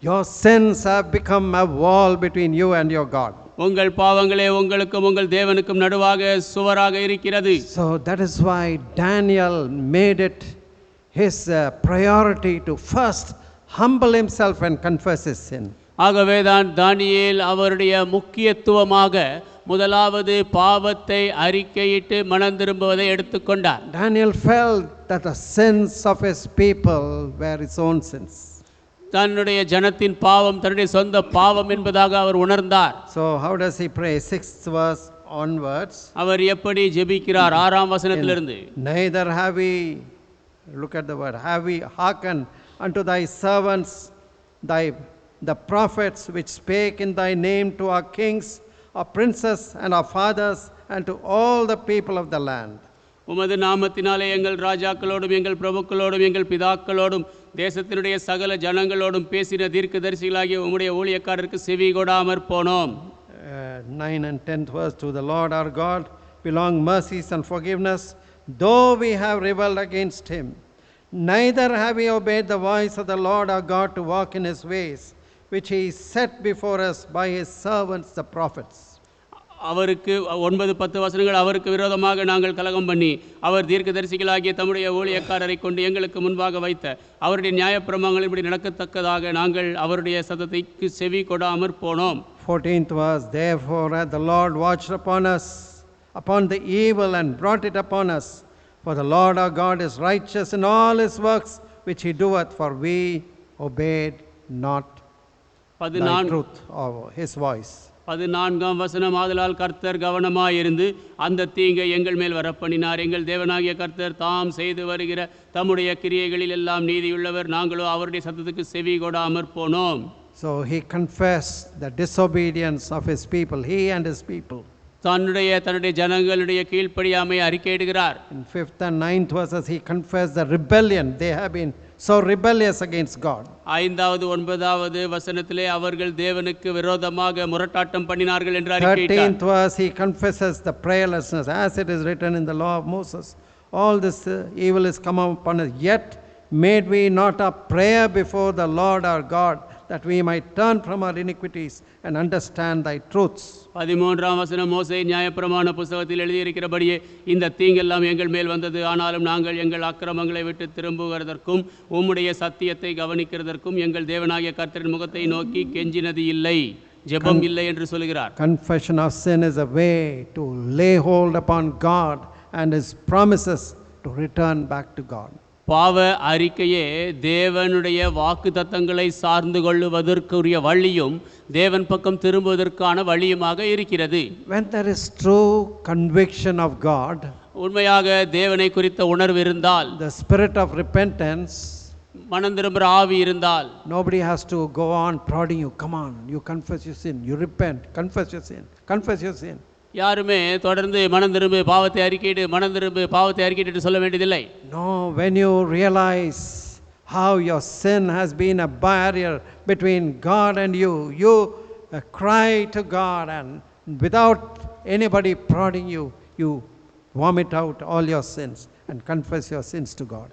Your sins have become a wall between you and your God. உங்கள் பாவங்களே உங்களுக்கும் உங்கள் தேவனுக்கும் நடுவாக சுவராக இருக்கிறது. So that is why Daniel made it his priority to first humble himself and confess his sin. ஆகவேதான் தானியேல் அவருடைய முக்கியத்துவமாக முதலாவது பாவத்தை அறிக்கையிட்டு மனம் திரும்புவதை எடுத்துக்கொண்டார். Daniel felt that the sins of his people were his own sins. தன்னுடைய ஜனத்தின் பாவம் தன்னுடைய சொந்த பாவம் என்பதாக அவர் உணர்ந்தார். So how does he pray? 6th verse onwards. அவர் எப்படி ஜெபிக்கிறார்? 6ஆம் வசனத்திலிருந்து. Neither have we, look at the word, have we hearkened unto thy servants, the prophets which spake in thy name to our kings, our princes and our fathers, and to all the people of the land. உமது நாமத்தினாலே எங்கள் ராஜாக்களோடும் எங்கள் பிரபுக்களோடும் எங்கள் பிதாக்களோடும் தேசத்தினுடைய சகல ஜனங்களோடும் பேசின தீர்க்கதரிசிகளாகிய உம்முடைய ஊழியக்காரருக்கு செவி கொடாமற் போனோம். 9 and 10th verse. To the Lord our God belong mercies and forgiveness, though we have rebelled against him. Neither have we obeyed the voice of the Lord our God to walk in his ways, which he set before us by his servants the prophets. அவருக்கு 9-10 வசனங்கள். அவருக்கு விரோதமாக நாங்கள் கலகம் பண்ணி அவர் தீர்க்கதரிசிகளாகிய தம்முடைய ஊழியக்காரரை கொண்டு எங்களுக்கு முன்பாக வைத்த அவருடைய நியாயப்பிரமாணங்களின்படி நடக்கத்தக்கதாக நாங்கள் அவருடைய சத்தத்தைக்கு செவி கொடாமற் போனோம். 14th verse. Therefore hath the Lord watched upon us, upon the evil, and brought it upon us. For the Lord our God is righteous in all his works which he doeth, for we obeyed not thy 14 truth or his voice. 14ஆம் வசனம், ஆதலால் கர்த்தர் கவனமாயிருந்து அந்த தீங்கை எங்கள் மேல் வரப்பண்ணினார். எங்கள் தேவனாகிய கர்த்தர் தாம் செய்து வருகிற தம்முடைய கிரியைகளில் எல்லாம் நீதியுள்ளவர். நாங்களோ அவருடைய சத்தத்துக்கு செவி கொடாமற் போனோம். So he confessed the disobedience of his people, he and his people. தன்னுடைய ஜனங்களுடைய கீழ்ப்படியாமை அறிக்கையிடுகிறார். In 5th and 9th verses he confessed the rebellion. They have been so rebellious against God. 5வது 9வது வசனத்திலே அவர்கள் தேவனுக்கு விரோதமாக முரட்டாட்டம் பண்ணினார்கள் என்று அறிக்கையிட்டார். 13th verse he confesses the prayerlessness, as it is written in the law of Moses. All this evil is come upon us, yet made we not a prayer before the Lord our God, that we might turn from our iniquities and understand thy truths. 13ஆம் வசனம், மோசே நியாயப்பிரமாண புத்தகத்தில் எழுதியிருக்கிறபடியே இந்த தீங்கெல்லாம் எங்கள் மேல் வந்தது. ஆனாலும் நாங்கள் எங்கள் அக்கிரமங்களை விட்டு திரும்புகிறதற்கும் உம்முடைய சத்தியத்தை கவனிக்கிறதற்கும் எங்கள் தேவனாகிய கர்த்தரின் முகத்தை நோக்கி கெஞ்சினது இல்லை, ஜெபம் இல்லை என்று சொல்கிறார். Confession of sin is a way to lay hold upon God and his promises to return back to God. பாவ அறிக்கையே தேவனுடைய வாக்கு தத்தங்களை சார்ந்து கொள்ளுவதற்குரிய வழியும் தேவன் பக்கம் திரும்புவதற்கான வழியுமாக இருக்கிறது. When there is true conviction of God, உண்மையாக தேவனை குறித்த உணர்வு இருந்தால், the spirit of repentance, மனம் திரும்புகிற ஆவி இருந்தால், nobody has to go on prodding you. Come on, you confess your sin, you repent, confess your sin, confess your sin. யாருமே தொடர்ந்து மனம் திரும்பு பாவத்தை அறிக்கையிடு, மனம் திரும்பு பாவத்தை அறிக்கையிட்டு சொல்ல வேண்டியதில்லை. No, when you realize how your sin has been a barrier between God and you cry to God, and without anybody prodding you, you vomit out all your sins and confess your sins to God.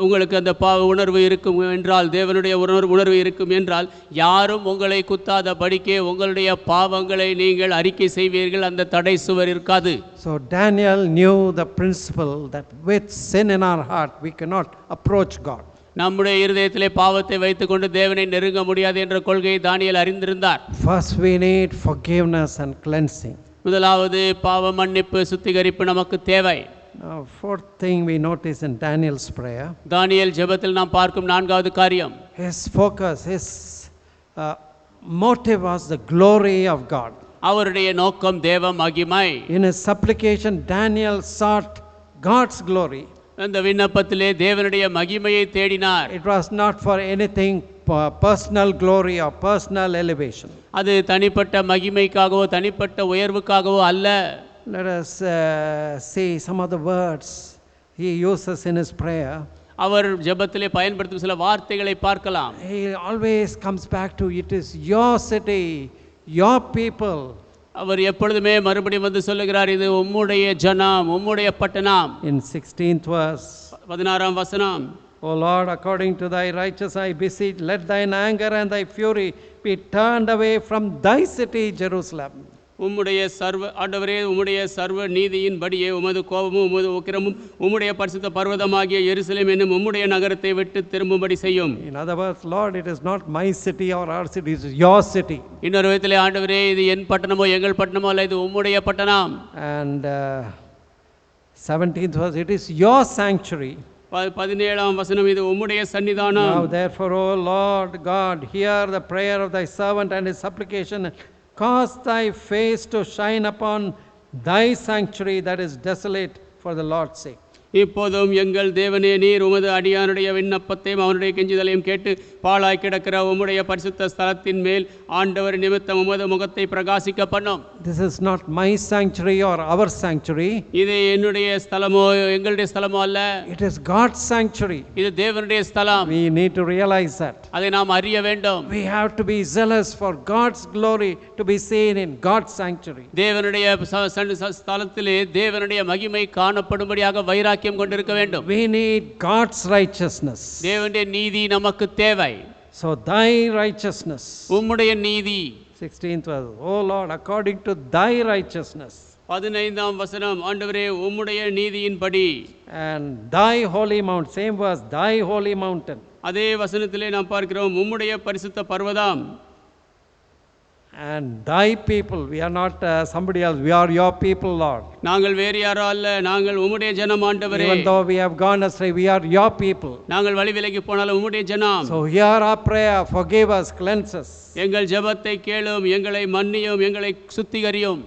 உங்களுக்கு அந்த பாவ உணர்வு இருக்கும் என்றால், தேவனுடைய உணர்வு இருக்கும் என்றால், யாரும் உங்களை குத்தாத படிக்கே உங்களுடைய பாவங்களை நீங்கள் அறிக்கை செய்வீர்கள். அந்த தடை சுவர் இருக்காது. So Daniel knew the principle that with sin in our heart we cannot approach God. நம்முடைய இருதயத்திலே பாவத்தை வைத்துக்கொண்டு தேவனை நெருங்க முடியாது என்ற கொள்கையை தானியேல் அறிந்திருந்தார். First we need forgiveness and cleansing. முதலாவது பாவ மன்னிப்பு, சுத்திகரிப்பு நமக்கு தேவை. Now, fourth thing we notice in Daniel's prayer, தானியேல் ஜெபத்தில் நாம் பார்க்கும் 4வது காரியம், his focus, his motive was the glory of God. அவருடைய நோக்கம் தேவ மகிமை. In his supplication, Daniel sought God's glory. அந்த விண்ணப்பத்திலே தேவனுடைய மகிமையை தேடினார். It was not for anything personal glory or personal elevation. அது தனிப்பட்ட மகிமைக்காகவோ தனிப்பட்ட உயர்வுக்காகவோ அல்ல. Let us see some of the words he uses in his prayer. அவர் ஜெபத்திலே பயன்படுத்தும் சில வார்த்தைகளை பார்க்கலாம். He always comes back to, it is your city, your people. அவர் எப்பொழுதுமே மறுபடியும் வந்து சொல்லுகிறார், இது உம்முடைய ஜனம், உம்முடைய பட்டணம். In 16th verse, 16ஆம் வசனம், O Lord, according to thy righteous I beseech, let thine anger and thy fury be turned away from thy city Jerusalem. உம்முடைய ஆண்டவரே, உம்முடைய சர்வ நீதியின்படியே உமது கோபமும் உமது உக்கிரமும் உம்முடைய பரிசுத்த பர்வதமாகிய எருசலேம் என்னும் உம்முடைய நகரத்தை விட்டு திரும்பும்படி செய்யும். In other words, Lord, it is not my city or our city, it is your city. இன்னொரு விதத்திலே, ஆண்டவரே, இது என் பட்டணமோ எங்கள் பட்டணமோ அல்ல, இது உம்முடைய பட்டணம். And 17th verse, it is your sanctuary. 17ஆம் வசனம், இது உம்முடைய சன்னிதானம். Now therefore, O Lord God, hear the prayer of thy servant and his supplication, cause thy face to shine upon thy sanctuary that is desolate for the Lord's sake. இப்போதும் எங்கள் தேவனே, நீர் உமது அடியானுடைய விண்ணப்பத்தையும் அவனுடைய கெஞ்சுதலையும் கேட்டு பாழாய் கிடக்கிற உம்முடைய பரிசுத்த ஸ்தலத்தின் மேல் ஆண்டவர் நிமித்தம் உமது முகத்தை பிரகாசிக்க பண்ணும். This is not my sanctuary or our sanctuary. இது என்னுடைய ஸ்தலமோ எங்களுடைய ஸ்தலமோ அல்ல. It is God's sanctuary. இது தேவனுடைய ஸ்தலம். We need to realize that. அதை நாம் அறிய வேண்டும். We have to be zealous for God's glory to be seen in God's sanctuary. தேவனுடைய ஸ்தலத்திலே தேவனுடைய மகிமை காணப்படும்படியாக வைராக்கியம் கொண்டிருக்க வேண்டும். We need God's righteousness. தேவனுடைய நீதி நமக்கு தேவை. So thy righteousness. உம்முடைய நீதி. 16th verse, O Lord, according to thy righteousness. 15ஆம் வசனம், ஆண்டவரே, உம்முடைய நீதியின்படி. And thy holy mount, same verse, thy holy mountain. அதே வசனத்திலே நாம் பார்க்கிறோம், உம்முடைய பரிசுத்த பர்வதம். and thy people. We are not somebody else. We are your people, Lord. நாங்கள் வேறு யாரோ அல்ல, நாங்கள் உம்முடைய ஜனம் ஆண்டவரே. Even though we have gone astray, we are your people. நாங்கள் வழி விலகி போனாலும் உம்முடைய ஜனம். So hear our prayer, forgive us, cleanse us. எங்கள் ஜெபத்தை கேளும், எங்களை மன்னியும், எங்களை சுத்திகரியும்.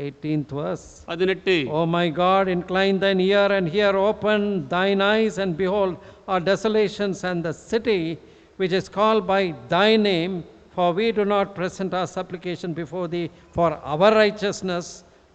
18th verse. 18. O my God, incline thine ear and hear, open thine eyes and behold our desolations and the city which is called by thy name, for we do not present our supplication before thee for our righteousness,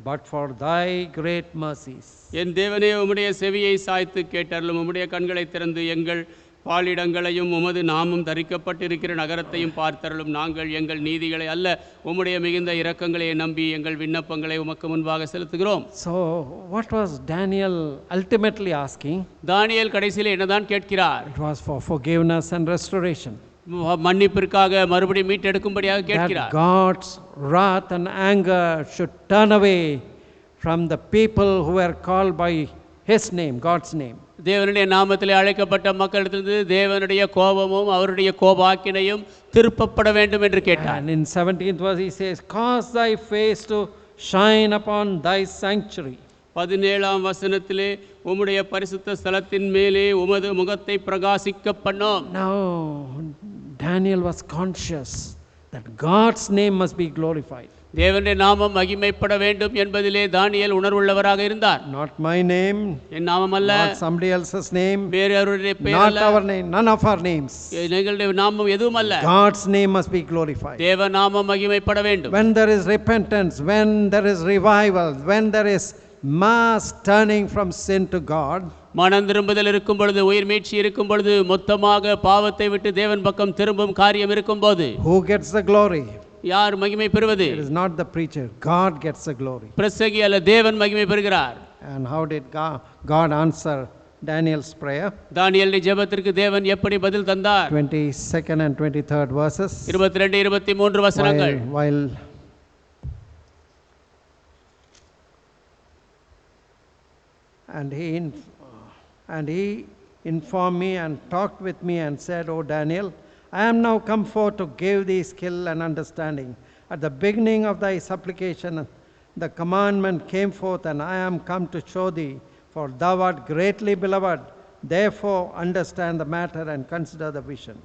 but for thy great mercies. என் தேவனே, உம்முடைய செவியை சாய்த்து கேட்டருளும், உம்முடைய கண்களை திறந்து எங்கள் பாலிடங்களையும் உமது நாமம் தரிக்கப்பட்டிருக்கிற நகரத்தையும் பார்த்தருளும். நாங்கள் எங்கள் நீதிகளை அல்ல, உம்முடைய மிகுந்த இரக்கங்களை நம்பி எங்கள் விண்ணப்பங்களை உமக்கு முன்பாக செலுத்துகிறோம். So what was Daniel ultimately asking? தானியேல் கடைசியில் என்னதான் கேட்கிறார்? It was for forgiveness and restoration. மன்னிப்பிற்காக மறுபடியும் மீட்டெடுக்கும்படியாக That கேட்கிறார். God's wrath and anger should turn away from the people who were called by his name, God's name. தேவனுடைய நாமத்திலே அழைக்கப்பட்ட மக்களிடத்திலிருந்து தேவனுடைய கோபமும் அவருடைய கோபாக்கினையும் திருப்பப்பட வேண்டும் என்று கேட்டார். And in 17th verse he says, cause thy face to shine upon thy sanctuary. 17ஆம் வசனத்திலே உம்முடைய பரிசுத்த ஸ்தலத்தின் மேலே உமது முகத்தை பிரகாசிக்க பண்ணோம். Now Daniel was conscious that God's name must be glorified. தேவனுடைய நாமம் மகிமைப்பட வேண்டும் என்பதிலே தானியேல் உணர்வுள்ளவராக இருந்தார். Not my name, என் நாமம் அல்ல, not somebody else's name, வேறு யாருடைய பெயர் not அல்ல, our name, none of our names. எங்களுடைய நாமம் எதுவும் அல்ல. God's name must be glorified. தேவ நாமம் மகிமைப்பட வேண்டும். When there is repentance, when there is revival, when there is mass turning from sin to God, மனம் திரும்புதல் இருக்கும் பொழுது, உயிர் மீட்சி இருக்கும் பொழுது, மொத்தமாக பாவத்தை விட்டு தேவன் பக்கம் திரும்பும் காரியம் இருக்கும் போது, who gets the glory? யார் மகிமை பெறுவது? It is not the preacher. God gets the glory. பிரசங்கி அல்ல, தேவன் மகிமை பெறுகிறார். And how did God answer Daniel's prayer? தானியேலின் ஜெபத்திற்கு தேவன் எப்படி பதில் தந்தார்? 22nd and 23rd verses. 22 23 வசனங்கள். While and he informed me and talked with me and said, O Daniel, I am now come forth to give thee skill and understanding. At the beginning of thy supplication, the commandment came forth, and I am come to show thee, for thou art greatly beloved. Therefore understand the matter and consider the vision.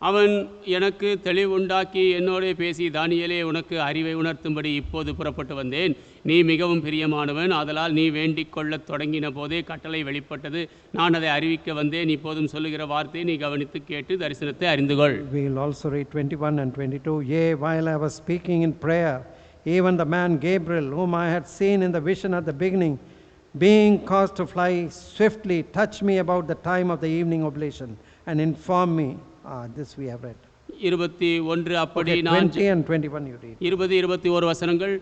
அவன் எனக்கு தெளிவுண்டாக்கி என்னோடே பேசி, தானியேலே, உனக்கு அறிவை உணர்த்தும்படி இப்போது புறப்பட்டு வந்தேன். நீ மிகவும் பிரியமானவன், ஆதலால் நீ வேண்டிக் கொள்ளத் தொடங்கின போதே கட்டளை வெளிப்பட்டது. நான் அதை அறிவிக்க வந்தேன். இப்போதும் சொல்லுகிற வார்த்தையை நீ கவனித்து கேட்டு தரிசனத்தை அறிந்துகொள். We will also read 21 and 22. Yea, while I was speaking in prayer, even the man Gabriel, whom I had seen in the vision at the beginning, being caused to fly swiftly, touched me about the time of the evening oblation and informed me. This we have read. 21 அப்படி Okay, நான் 20 and 21 you read. 20 21 வசனங்கள்.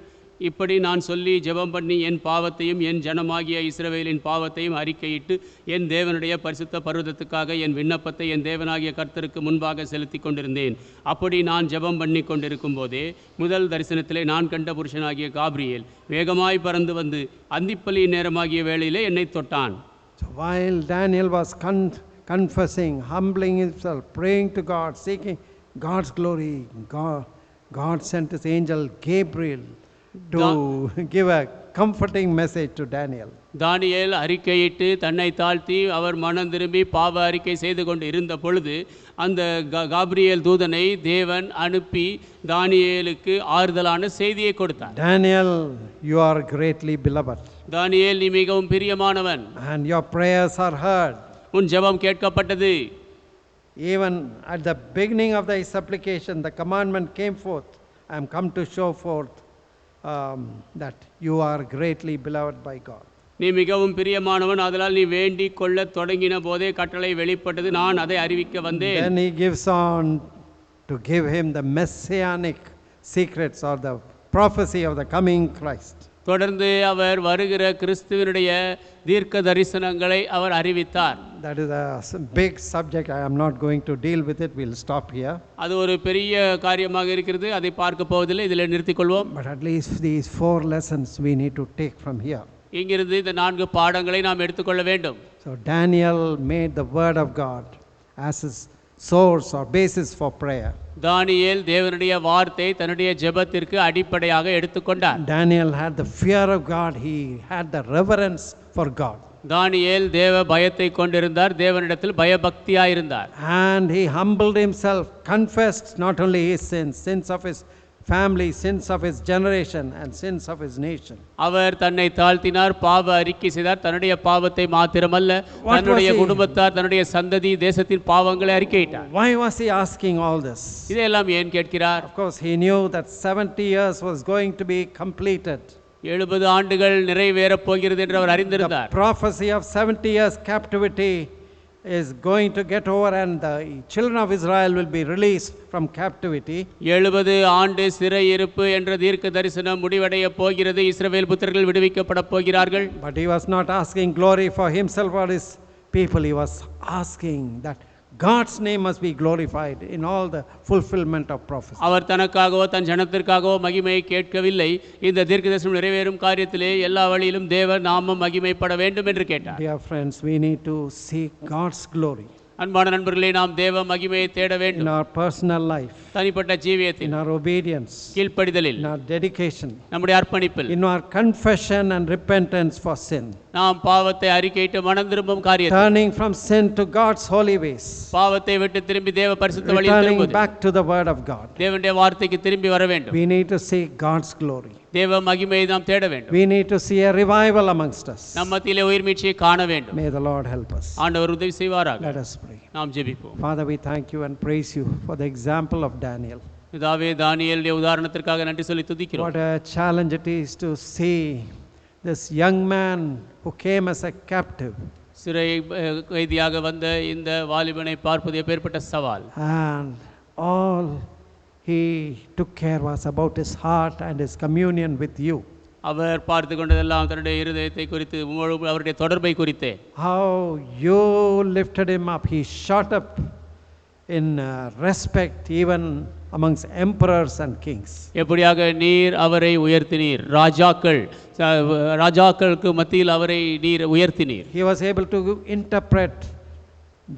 இப்படி நான் சொல்லி ஜெபம் பண்ணி என் பாவத்தையும் என் ஜனமாகிய இஸ்ரவேலின் பாவத்தையும் அறிக்கையிட்டு என் தேவனுடைய பரிசுத்த பர்வதத்துக்காக என் விண்ணப்பத்தை என் தேவனாகிய கர்த்தருக்கு முன்பாக செலுத்தி கொண்டிருந்தேன். அப்படி நான் ஜெபம் பண்ணி கொண்டிருக்கும் போதே முதல் தரிசனத்திலே நான் கண்ட புருஷனாகிய காபிரியேல் வேகமாய் பறந்து வந்து அந்திப்பலி நேரமாகிய வேளையிலே என்னை தொட்டான். So while Daniel was confessing, humbling himself, praying to God, seeking God's glory, God sent his angel Gabriel to give a comforting message to Daniel. தானியேல் அறிக்கையிட்டு தன்னை தாழ்த்தி அவர் மனம் திரும்பி பாவ அறிக்கை செய்து கொண்டு இருந்த பொழுது அந்த காபிரியேல் தூதனை தேவன் அனுப்பி தானியேலுக்கு ஆறுதலான செய்தியை கொடுத்தார். Daniel, you are greatly beloved. தானியேல், நீ மிகவும் பிரியமானவன். And your prayers are heard. உன் ஜெபம் கேட்கப்பட்டது. Even at the beginning of thy supplication, the commandment came forth. I am come to show forth that you are greatly beloved by God. நீ மிகவும் பிரியமானவன், ஆதலால் நீ வேண்டிக் கொள்ளத் தொடங்கின போதே கட்டளை வெளிப்பட்டது, நான் அதை அறிவிக்க வந்தேன். Then he gives on to give him the messianic secrets or the prophecy of the coming Christ. தொடர்ந்து அவர் வருகிற கிறிஸ்துவினுடைய தீர்க்க தரிசனங்களை அவர் அறிவித்தார். That is a big subject. I am not going to deal with it. We'll stop here. அது ஒரு பெரிய காரியமாக இருக்கிறது, அதை பார்க்க போவதில்லை, இதில் நிறுத்திக்கொள்வோம். But at least these 4 lessons we need to take from here. இங்கிருந்து இந்த 4 பாடங்களை நாம் எடுத்துக்கொள்ள வேண்டும். So Daniel made the word of God as his source or basis for prayer. தானியேல் தேவனுடைய வார்த்தை தன்னுடைய ஜெபத்திற்கு அடிப்படையாக எடுத்துக்கொண்டார். Daniel had the fear of God. He had the reverence for God. தானியேல் தேவ பயத்தை கொண்டிருந்தார், தேவனிடத்தில் பயபக்தியாயிருந்தார். And he humbled himself, confessed not only his sins, sins of his family, sins of his generation and sins of his nation. அவர் தன்னை தாழ்த்தினார், பாவ அறிக்கை செய்தார். தன்னுடைய பாவத்தை மாத்திரமல்ல, தன்னுடைய குடும்பத்தார், தன்னுடைய சந்ததி, தேசத்தின் பாவங்களை அறிக்கையிட்டார். Why was he asking all this? இதையெல்லாம் ஏன் கேட்கிறார்? Of course he knew that 70 years was going to be completed. 70 ஆண்டுகள் நிறைவேறப் போகிறது என்று அவர் The அறிந்திருந்தார். prophecy of 70 years captivity is going to get over and the children of Israel will be released from captivity. 70 ஆண்டு சிறையிருப்பு என்ற தீர்க்க தரிசனம் முடிவடைய போகிறது. இஸ்ரவேல் புத்திரர்கள் விடுவிக்கப்பட போகிறார்கள். But he was not asking glory for himself or his people. He was asking that God's name must be glorified in all the fulfillment of prophecy. அவர் தனக்காகவோ தன் ஜனத்திற்காகவோ மகிமையை கேட்கவில்லை. இந்த தீர்க்க தரிசனம் நிறைவேறும் காரியத்திலே எல்லா வழியிலும் தேவ நாமம் மகிமைப்பட வேண்டும் என்று கேட்டார். Dear friends, we need to seek God's glory அன்பான நண்பர்களே, நாம் தேவ மகிமையை தேட in வேண்டும். our personal life, தனிப்பட்ட in ஜீவியத்தில், our obedience, கீழ்ப்படிதலில், in our dedication, நம்முடைய அர்ப்பணிப்பில், in our confession and repentance for sin, நாம் பாவத்தை அறிக்கையிட்டு மனம் திரும்பும் காரியத்தில், turning from sin to God's holy ways, பாவத்தை விட்டு திரும்பி தேவ பரிசுத்த வழியில் returning திரும்புவது, back to the word of God. தேவனுடைய வார்த்தைக்கு திரும்பி வர வேண்டும். We need to seek God's glory. தேவ மகிமையை நாம் தேட வேண்டும். We need to see a revival amongst us. நம் மத்தியிலே உயிர் மீட்சியை காண வேண்டும். May the Lord help us. ஆண்டவர் உதவி செய்வாராக. Let us pray. நாம் ஜெபிப்போம். Father, we thank you and praise you for the example of Daniel. பிதாவே, தானியேலுடைய உதாரணத்திற்காக நன்றி சொல்லி துதிக்கிறோம். What a challenge it is to see this young man who came as a captive சிறை கைதியாக வந்த இந்த வாலிபனை பார்ப்பது எப்பேற்பட்ட சவால். and all he took care was about his heart and his communion with you. அவர் பார்த்து கொண்டதெல்லாம் தன்னுடைய இருதயத்தை குறித்து, அவருடைய தொடர்பை குறித்தே. How you lifted him up. He shot up in respect even amongst emperors and kings. எப்படியாக நீர் அவரை உயர்த்தினீர், ராஜாக்களுக்கு மத்தியில் அவரை நீர் உயர்த்தினீர். He was able to interpret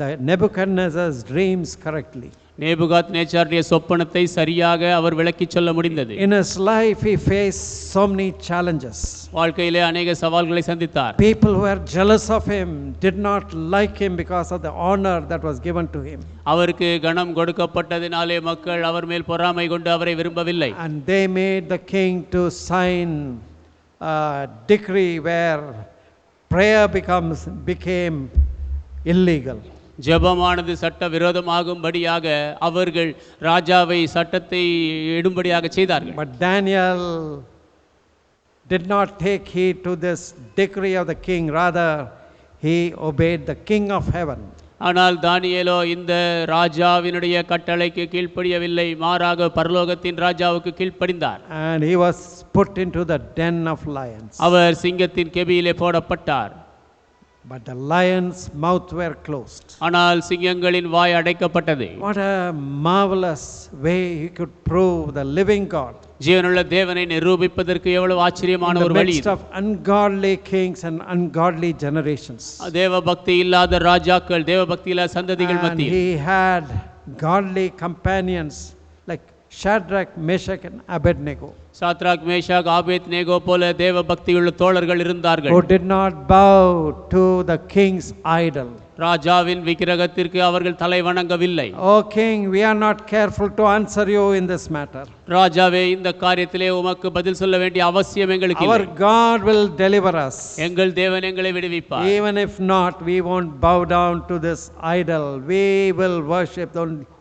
the Nebuchadnezzar's dreams correctly. நேபுகாத் நேச்சாருடைய சொப்பனத்தை சரியாக அவர் விளக்கிச் சொல்ல முடிந்தது. In his life he faced so many challenges. வாழ்க்கையிலே அநேக சவால்களை சந்தித்தார். People who were jealous of him did not like him because of the honor that was given to him. அவருக்கு கனம் கொடுக்கப்பட்டதினாலே மக்கள் அவர் மேல் பொறாமை கொண்டு அவரை விரும்பவில்லை. And they made the king to sign a decree where prayer became illegal. ஜெபமானது சட்ட விரோதமாகும்படியாக அவர்கள் ராஜாவை சட்டத்தை இடும்படியாக செய்தார்கள். But Daniel did not take heed to this decree of the king. Rather, he obeyed the king of heaven. ஆனால் தானியேலோ இந்த ராஜாவினுடைய கட்டளைக்கு கீழ்ப்படியவில்லை, மாறாக பரலோகத்தின் ராஜாவுக்கு கீழ்ப்படிந்தார். And he was put into the den of lions. அவர் சிங்கத்தின் கெபியிலே போடப்பட்டார். But the lions' mouth were closed. ஆனால் சிங்கங்களின் வாய் அடைக்கப்பட்டது. What a marvelous way he could prove the living God. ஜீவனுள்ள தேவனை நிரூபிப்பதற்கு எவ்வளவு ஆச்சரியமான ஒரு வழி. In the midst of ungodly kings and ungodly generations. தேவ பக்தி இல்லாத ராஜாக்கள், தேவ பக்தி இல்லாத சந்ததிகள் மத்தியில். He had godly companions like Shadrach, Meshach and Abednego. Shadrach, Meshach, Abednego போல தேவ பக்தியுள்ள தோழர்கள் இருந்தார்கள். Who did not bow to the king's idol. ராஜாவின் விக்கிரகத்திற்கு அவர்கள் தலை வணங்கவில்லை. Oh king, we are not careful to answer you in this matter. ராஜாவே, இந்த காரியத்திலே உமக்கு பதில் சொல்ல வேண்டிய அவசியம் எங்களுக்கு இல்லை. Our God will deliver us. எங்கள் தேவன் எங்களை விடுவிப்பார். Even if not, we won't bow down to this idol. We will worship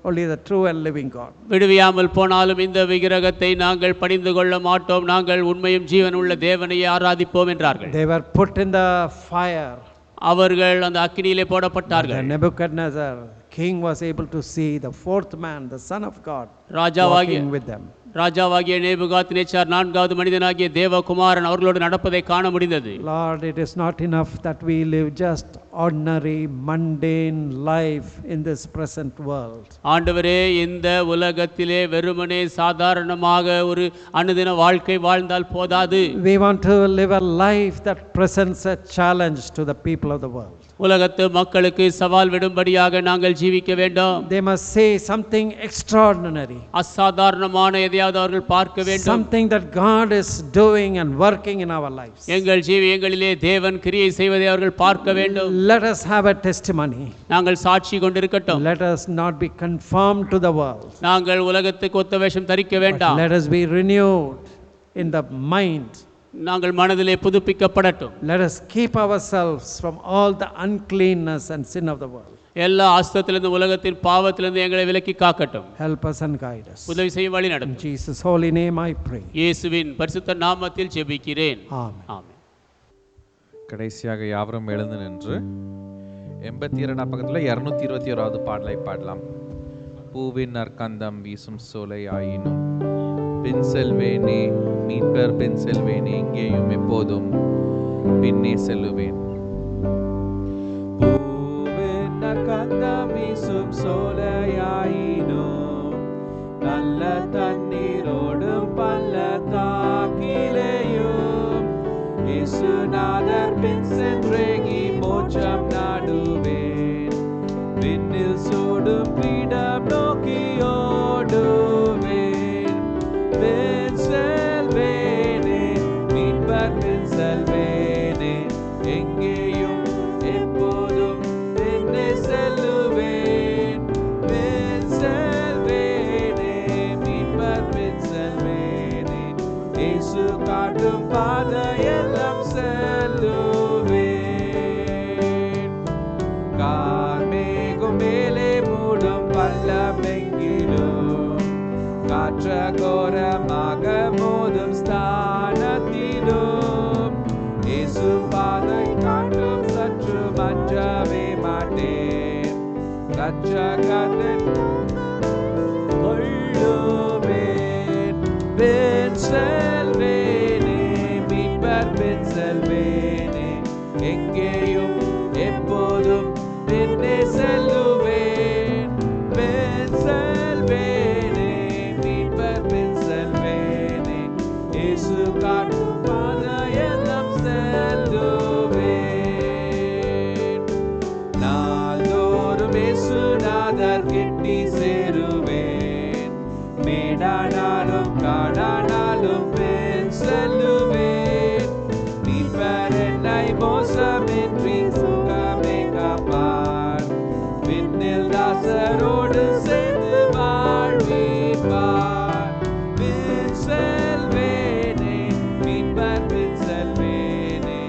only the true and living God. விடுவியாமல் போனாலும் இந்த விக்கிரகத்தை நாங்கள் பணிந்து கொள்ள மாட்டோம், நாங்கள் உண்மையும் ஜீவன் உள்ள தேவனையே ஆராதிப்போம் என்றார்கள். They were put in the fire. அவர்கள் அந்த அக்கினியிலே போடப்பட்டார்கள். Nebuchadnezzar, king, was able to see the fourth man, the son of God, walking with them. ராஜாவாகிய நேபுகாத் நேச்சார், நான்காவது மனிதனாகிய தேவகுமாரன் அவர்களோடு நடப்பதை காண முடிந்தது. Lord, it is not enough that we live just ordinary mundane life in this present world. ஆண்டவரே, இந்த உலகத்திலே வெறுமனே சாதாரணமாக ஒரு அனுதின வாழ்க்கை வாழ்ந்தால் போதாது. We want to live a life that presents a challenge to the people of the world. உலகத்து மக்களுக்கு சவால் விடும்படியாக நாங்கள் ஜீவிக்க வேண்டும். They must say something extraordinary. அசாதாரணமான எதையாவது அவர்கள் பார்க்க வேண்டும். Something that God is doing and working in our lives. எங்கள் ஜீவியங்களிலே தேவன் கிரியை செய்வதை அவர்கள் பார்க்க வேண்டும். Let us have a testimony. நாங்கள் சாட்சி கொண்டிருக்கட்டும். Let us not be conformed to the world. நாங்கள் உலகத்துக்கு ஒத்த வேஷம் தரிக்க வேண்டாம். Let us be renewed in the mind. நாங்கள் மனதிலே புதுப்பிக்கப்படட்டும். Let us keep ourselves from all the uncleanness and sin of the world. எல்லா அசுத்தத்திலிருந்து உலகத்தின் பாவத்திலிருந்து எங்களை விலக்கி காக்கட்டும். Help us and guide us. உதவி செய்ய வழி In நடத்தும். Jesus' holy name I pray. இயேசுவின் பரிசுத்த நாமத்தில் ஜெபிக்கிறேன். Amen. ஆமென். கடைசியாக யாவரும் எழுந்து நின்று 82 பக்கத்தில் 221வது பாடலை பாடலாம். பூவின் நற்கந்தம் வீசும் சோலை ஆயினும் பின் செல்வேனே, மீட்பர் பின் செல்வேனே, எங்கேயும் எப்போதும் பின்னே செல்லுவேன். பூவின் நற்கந்தம் வீசும் சோலையாயினும் நல்ல தண்ணீரோடும் பள்ளத்தாக்கிலேயும் இயேசுநாதர் பின் சென்றேகி மோட்சம் நாடுவேன். விண்ணில் சூடும் கிரீடம் நோக்கி ஓடுவேன். பின் செல்வேனே, மீட்பர் பின் செல்வேனே, எங்கேயும் எப்போதும் பின்னே செல்லுவேன். பின் செல்வேனே, மீட்பர் பின் செல்வேனே, இயேசு காட்டும் பாதையெல்லாம் செல்லுவேன். கார்மேகம் மேலே மூடும் பள்ளமெங்கிலும் காற்ற கோரமாக மோதும் ஸ்தானத்திலும் இயேசு பாதை காட்டும் சற்று மஞ்சவே மாட்டேன். ரட்சகத்தின் கொள்ளுவேன். பின் செல்வேனே, மீட்பர் பின் செல்வேனே, எங்கேயும் எப்போதும் பின்னே செல்லுவேன். பின் செல்வேனே, மீட்பர் பின் செல்வேனே, இயேசு காட்டும் பாதையெல்லாம் செல்லுவேன். நாள்தோறும் இயேசுநாதர் கிட்டி சேருவேன். மேடானாலும் காடானாலும் பின் செல்லுவேன். மீட்பர் என்னை மோசமின்றி சுகமே காப்பார். விண்ணில் தாசரோடு சேர்ந்து வாழ்விப்பார். பின் செல்வேனே, மீட்பர் பின் செல்வேனே,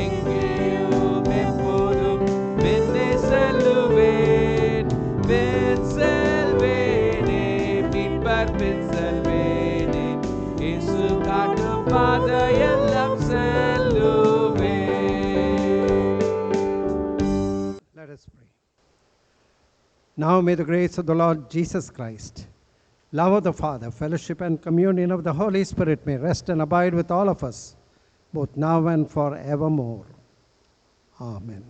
எங்கேயும் எப்போதும் பின்னே செல்லுவேன். பின் செல்வேனே, மீட்பர் பின் செல்வேனே, இயேசு காட்டும் பாதையெல்லாம் செல்லுவேன். Let us pray. Now may the grace of the Lord Jesus Christ, love of the Father, fellowship and communion of the Holy Spirit may rest and abide with all of us, both now and forevermore. Amen.